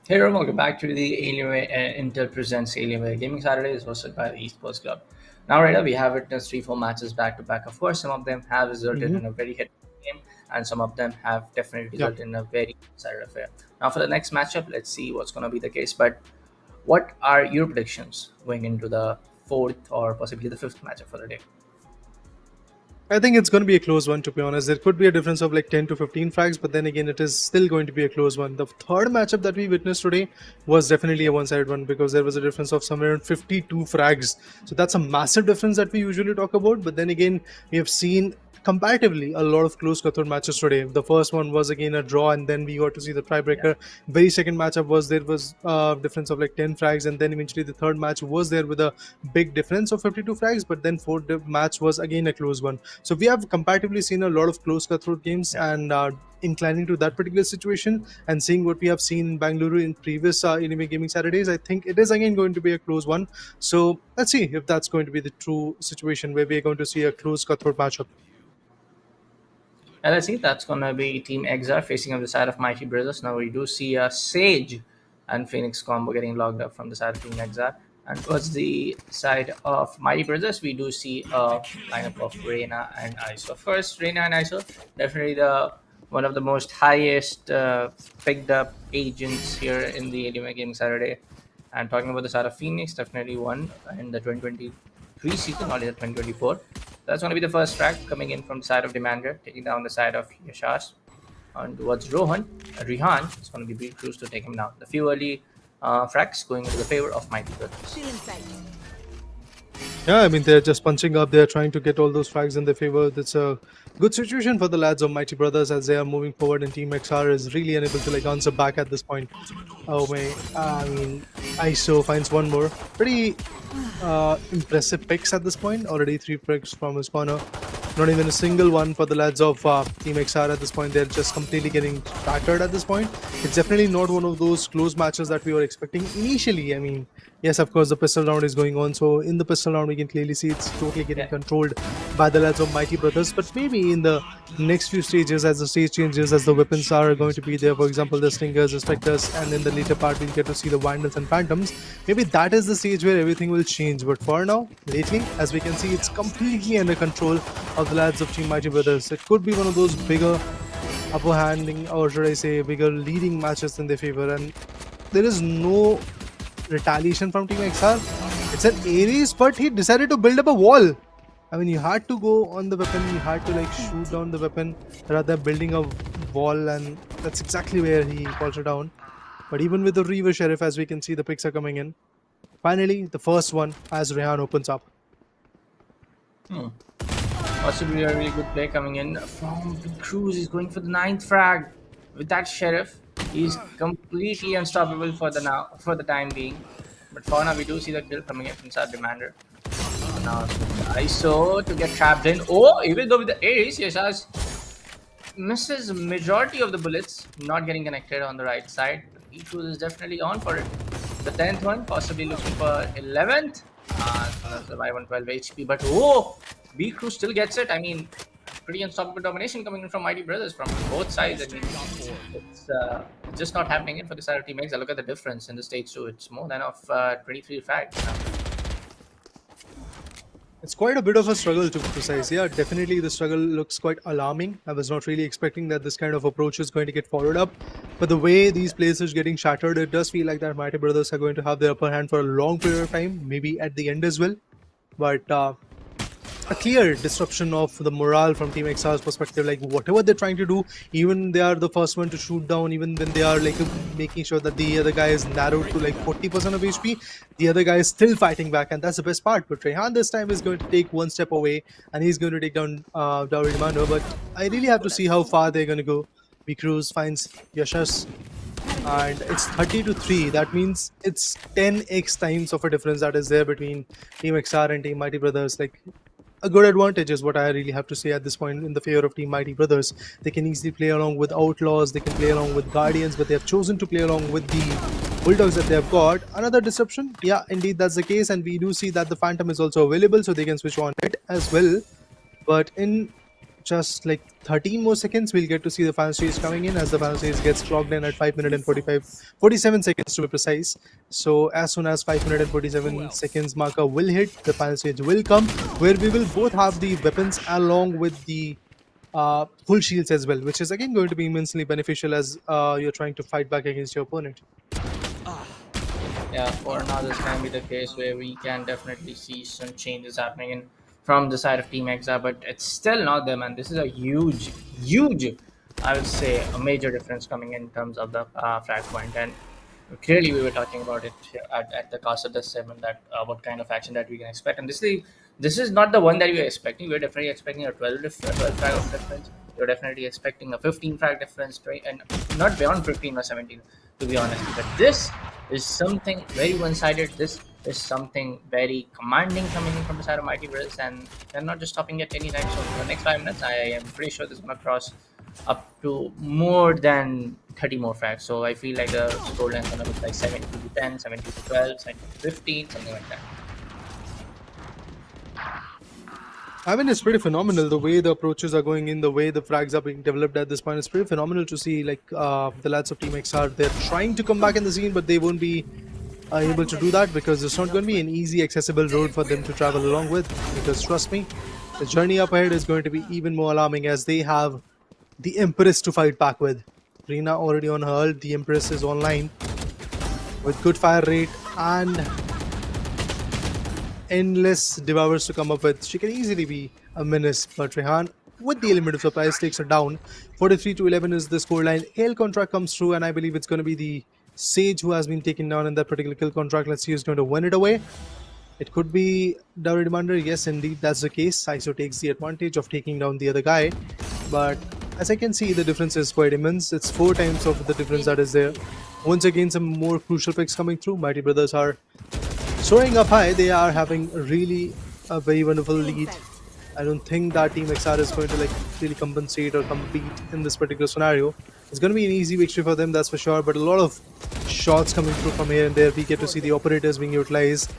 Hey everyone, welcome back to the Alienware Intel Presents Alienware Gaming Saturday is hosted by the Esports Club. Now, right now, we have witnessed 3-4 matches back to back. Of course, some of them have resulted Hmm. in a very hit game, and some of them have definitely Yeah. resulted in a very one-sided affair. Now, for the next matchup, let's see what's going to be the case. But what are your predictions going into the fourth or possibly the fifth matchup for the day? I think it's going to be a close one, to be honest. There could be a difference of like 10 to 15 frags, but then again, it is still going to be a close one. The third matchup that we witnessed today was definitely a one sided one because there was a difference of somewhere around 52 frags. So that's a massive difference that we usually talk about. But then again, we have seen comparatively a lot of close cutthroat matches today. The first one was again a draw, and then we got to see the tiebreaker. Very second matchup was there was a difference of like 10 frags, and then eventually the third match was there with a big difference of 52 frags. But then fourth match was again a close one. So we have comparatively seen a lot of close cutthroat games, and inclining to that particular situation and seeing what we have seen in Bengaluru in previous Anime Gaming Saturdays, I think it is again going to be a close one. So let's see if that's going to be the true situation where we're going to see a close cutthroat matchup. And let's see, that's gonna be Team Exar facing on the side of Mighty Brothers. Now we do see a Sage and Phoenix combo getting logged up from the side of Team Exar. And towards the side of Mighty Brothers, we do see a lineup of Reina and ISO. First, Reina and ISO, definitely the one of the most highest picked up agents here in the Alienware Gaming Saturday. And talking about the side of Phoenix, definitely one in the 2023 season, not in the 2024. That's going to be the first frag coming in from the side of Demander, taking down the side of Yashash. And towards Rihan, it's going to be Beat Cruz to take him down. The few early frags going into the favor of Mighty Brothers. Yeah, I mean, they're just punching up. They're trying to get all those frags in their favor. That's a good situation for the lads of Mighty Brothers as they are moving forward, and Team XR is really unable to like answer back at this point. Oh my, I mean, ISO finds one more. Pretty impressive picks at this point. Already 3 picks from his corner. Not even a single one for the lads of Team XR at this point. They're just completely getting battered at this point. It's definitely not one of those close matches that we were expecting initially. I mean, yes, of course, the pistol round is going on. So in the pistol round, we can clearly see it's totally getting controlled by the lads of Mighty Brothers. But maybe in the next few stages, as the stage changes, as the weapons are going to be there, for example, the Stingers, the Spectres, and in the later part, we'll get to see the Vandals and Phantoms. Maybe that is the stage where everything will change. But for now, lately, as we can see, it's completely under control of the lads of Team Mighty Brothers. It could be one of those bigger upper handing, or should I say bigger leading matches in their favor, and there is no retaliation from Team XR. It's an Ares, but he decided to build up a wall. I mean, you had to go on the weapon, you had to like shoot down the weapon rather than building a wall, and that's exactly where he falls down. But even with the Reaver Sheriff, as we can see, the picks are coming in. Finally, the first one as Rehan opens up. Possibly a really good play coming in from the Cruz. He's going for the 9th frag with that Sheriff. He's completely unstoppable for the time being. But for now, we do see the kill coming in from inside Demander. Now ISO to get trapped in. Oh, even though with the Ace, Yashash misses majority of the bullets, not getting connected on the right side. But Cruz is definitely on for it. The 10th one, possibly looking for 11th. That's the 112 HP. But oh, B Crew still gets it. I mean, pretty unstoppable domination coming in from Mighty Brothers from both sides. I mean, it's just not happening in for the side of Team X. I look at the difference in the stage 2. It's more than of 23 frags now. It's quite a bit of a struggle, to be precise. Yeah, definitely the struggle looks quite alarming. I was not really expecting that this kind of approach is going to get followed up. But the way these places getting shattered, it does feel like that Mighty Brothers are going to have the upper hand for a long period of time, maybe at the end as well. But a clear disruption of the morale from Team XR's perspective. Like whatever they're trying to do, even they are the first one to shoot down, even when they are like making sure that the other guy is narrowed to like 40% of HP, the other guy is still fighting back, and that's the best part. But Rehan this time is going to take one step away, and he's going to take down Dowry Demander. But I really have to see how far they're going to go. B Cruz finds Yashash, and it's 30-3. That means it's 10x times of a difference that is there between Team XR and Team Mighty Brothers. Like, a good advantage is what I really have to say at this point in the favor of Team Mighty Brothers. They can easily play along with Outlaws, they can play along with Guardians, but they have chosen to play along with the Bulldogs that they have got. Another disruption? Yeah, indeed that's the case, and we do see that the Phantom is also available, so they can switch on it as well. But in just like 13 more seconds, we'll get to see the fan stage coming in, as the fan stage gets clocked in at 5 minutes and 47 seconds to be precise. So as soon as 5 minutes and 47 seconds marker will hit, the fan stage will come, where we will both have the weapons along with the full shields as well, which is again going to be immensely beneficial as you're trying to fight back against your opponent. Yeah, for now this can be the case where we can definitely see some changes happening in from the side of Team Exar, but it's still not there, man. This is a huge, I would say, a major difference coming in terms of the frag point. And clearly, we were talking about it at the cast of this segment, that what kind of action that we can expect. And this is not the one that we were expecting. We're definitely expecting a 12 frag of difference. We're definitely expecting a 15 frag difference, and not beyond 15 or 17, to be honest. But this is something very one-sided. This is something very commanding coming in from the side of Mighty Brothers, and they're not just stopping at any time. So in the next 5 minutes, I am pretty sure this is going to cross up to more than 30 more frags. So I feel like the scoreline is going to look like 70-10, 70-12, 70-15, something like that. I mean, it's pretty phenomenal the way the approaches are going in, the way the frags are being developed at this point. It's pretty phenomenal to see, like, the lads of Team XR, they're trying to come back in the scene, but they won't be able to do that because it's not going to be an easy, accessible road for them to travel along with. Because trust me, the journey up ahead is going to be even more alarming as they have the Empress to fight back with. Rina already on her ult, the Empress is online with good fire rate and endless devours to come up with. She can easily be a menace, but Rehan, with the element of surprise, takes her down. 43 to 11 is the scoreline. Hail contract comes through, and I believe it's going to be the Sage who has been taken down in that particular kill contract. Let's see who's going to win it away. It could be Dowry Demander. Yes, indeed, that's the case. ISO takes the advantage of taking down the other guy, but as I can see, the difference is quite immense. It's 4 times of the difference that is there. Once again, some more crucial picks coming through. Mighty Brothers are soaring up high. They are having really a very wonderful lead. I don't think that Team XR is going to like really compensate or compete in this particular scenario. It's going to be an easy victory for them, that's for sure. But a lot of shots coming through from here and there. We get to see the operators being utilized.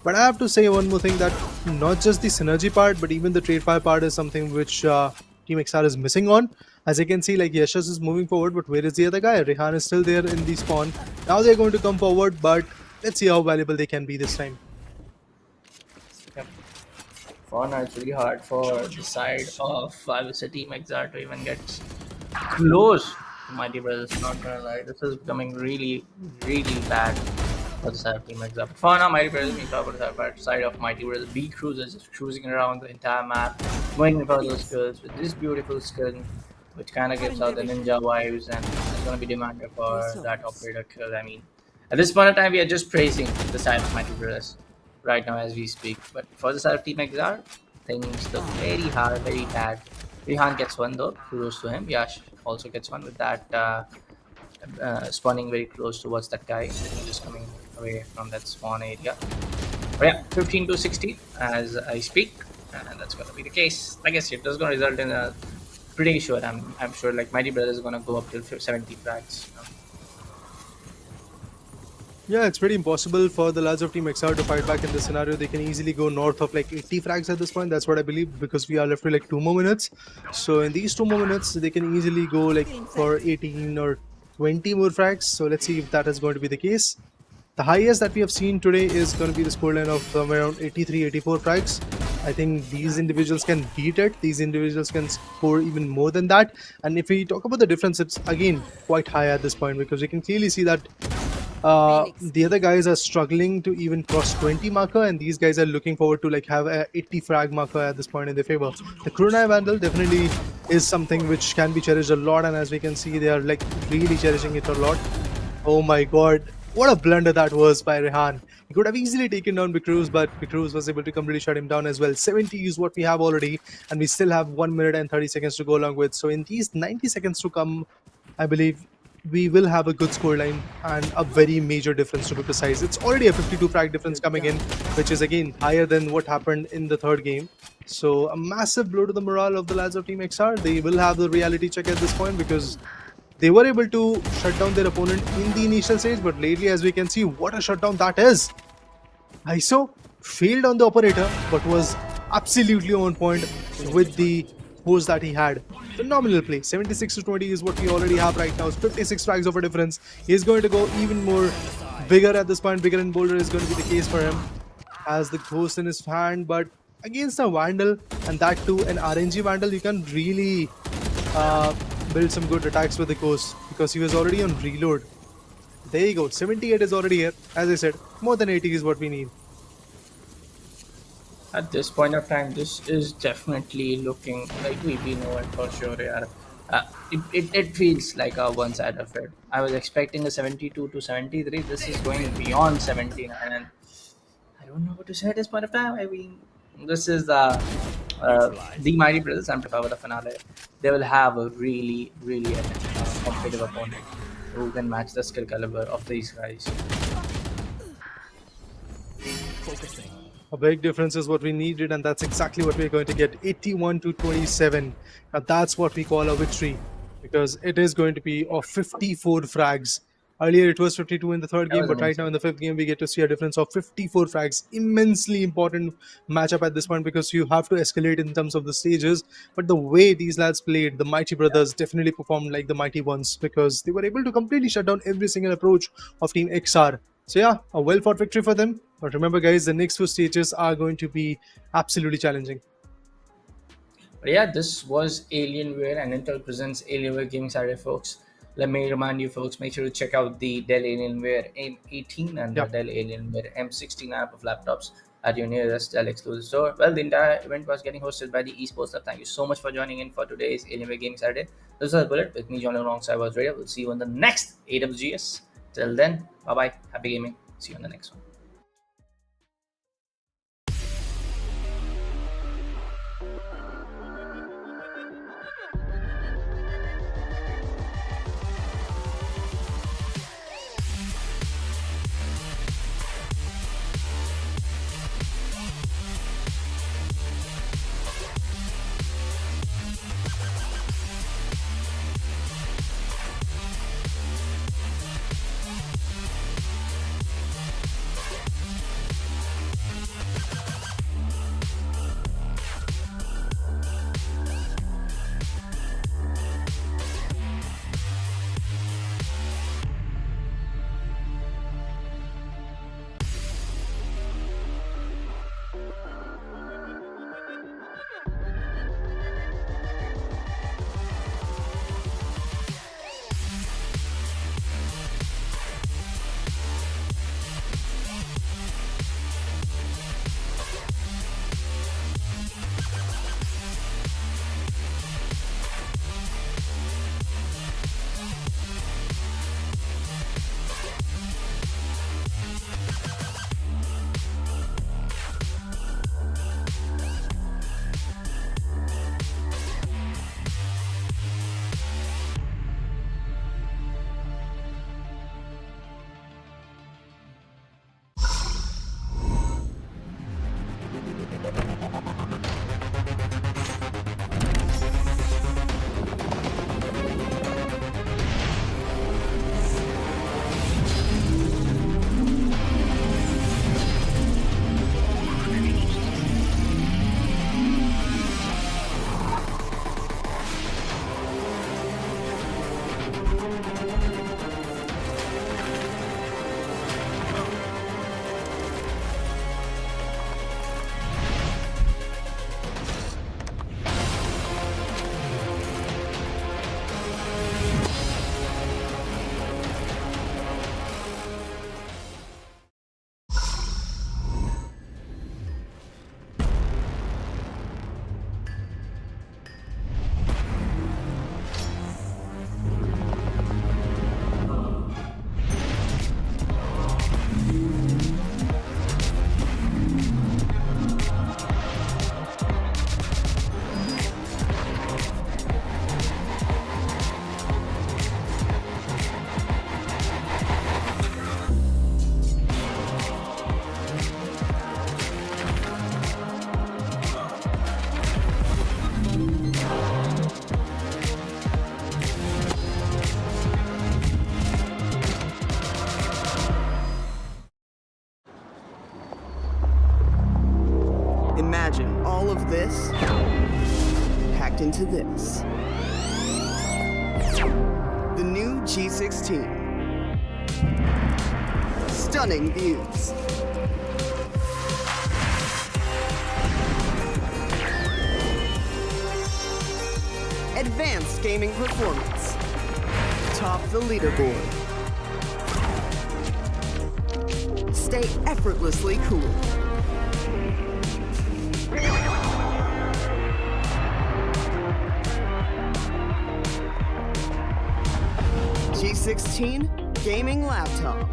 But I have to say one more thing, that not just the synergy part, but even the trade fire part is something which Team XR is missing on. As you can see, like Yashas is moving forward, but where is the other guy? Rehan is still there in the spawn. Now they're going to come forward, but let's see how valuable they can be this time. Yep. For now, it's really hard for the side of I would say Team Exar to even get close to Mighty Brothers. Not gonna lie, this is becoming really, really bad for the side of Team Exar. But for now, Mighty Brothers, we talk about the side of Mighty Brothers. B Cruisers just cruising around the entire map, going for those skills with this beautiful skill, which kind of gives out the ninja vibes, and it's gonna be demanded for that operator kill. I mean, at this point in time, we are just praising the side of Mighty Brothers right now as we speak. But for the side of Team XR, things look very hard, very bad. Rehan gets one though, kudos to him. Yash also gets one with that spawning very close towards that guy, just coming away from that spawn area. But yeah, 15 to 16 as I speak, and that's going to be the case. Like I said, that's going to result in a pretty sure. I'm sure like Mighty Brothers is going to go up till 70 frags. Yeah, it's pretty impossible for the lads of Team XR to fight back in this scenario. They can easily go north of like 80 frags at this point. That's what I believe, because we are left with like 2 more minutes. So in these 2 more minutes, they can easily go like for 18 or 20 more frags. So let's see if that is going to be the case. The highest that we have seen today is going to be the scoreline of around 83, 84 frags. I think these individuals can beat it. These individuals can score even more than that. And if we talk about the difference, it's again quite high at this point, because we can clearly see that the other guys are struggling to even cross 20 marker, and these guys are looking forward to like have a 80 frag marker at this point in their favor. The Krunai Vandal definitely is something which can be cherished a lot, and as we can see, they are like really cherishing it a lot. Oh my god, what a blunder that was by Rehan. He could have easily taken down Bicruz, but Bicruz was able to completely shut him down as well. 70 is what we have already, and we still have 1 minute and 30 seconds to go along with. So in these 90 seconds to come, I believe we will have a good scoreline and a very major difference, to be precise. It's already a 52 frag difference coming in, which is again higher than what happened in the third game. So a massive blow to the morale of the lads of Team XR. They will have the reality check at this point, because they were able to shut down their opponent in the initial stage, but lately, as we can see, what a shutdown that is. ISO failed on the operator, but was absolutely on point with the force that he had. Phenomenal play. 76 to 20 is what we already have right now. It's 56 frags of a difference. He's going to go even more bigger at this point. Bigger and bolder is going to be the case for him. Has the ghost in his hand, but against a Vandal, and that too an RNG Vandal, you can really build some good attacks with the ghost, because he was already on reload. There you go. 78 is already here. As I said, more than 80 is what we need. At this point of time, this is definitely looking like we know it for sure. Yeah. It feels like a one side of it. I was expecting a 72 to 73. This is going beyond 79, and I don't know what to say at this point of time. I mean, this is the Mighty Brothers, and prepare for the finale. They will have a really, really competitive opponent who can match the skill caliber of these guys. A big difference is what we needed, and that's exactly what we're going to get. 81 to 27. Now that's what we call a victory, because it is going to be of 54 frags. Earlier it was 52 in the third That game, was but right amazing. now in the fifth game we get to see a difference of 54 frags. Immensely important matchup at this point because you have to escalate in terms of the stages. But the way these lads played, the Mighty Brothers definitely performed like the Mighty Ones because they were able to completely shut down every single approach of Team Exar. So yeah, a well fought victory for them. But remember guys, the next few stages are going to be absolutely challenging. But yeah, this was Alienware and Intel presents Alienware Gaming Saturday, folks. Let me remind you, folks, make sure to check out the Dell Alienware M18 and the Yeah. Dell Alienware M16 app of laptops at your nearest Dell exclusive store. Well, the entire event was getting hosted by the esports Lab. Thank you so much for joining in for today's Alienware Gaming Saturday. This is Bullet with me, John, alongside was Radio. We'll see you on the next AWGS. Till then, bye bye. Happy gaming. See you on the next one. Imagine all of this packed into this. The new G16. Stunning views. Advanced gaming performance. Top the leaderboard. Stay effortlessly cool. G16 gaming laptop.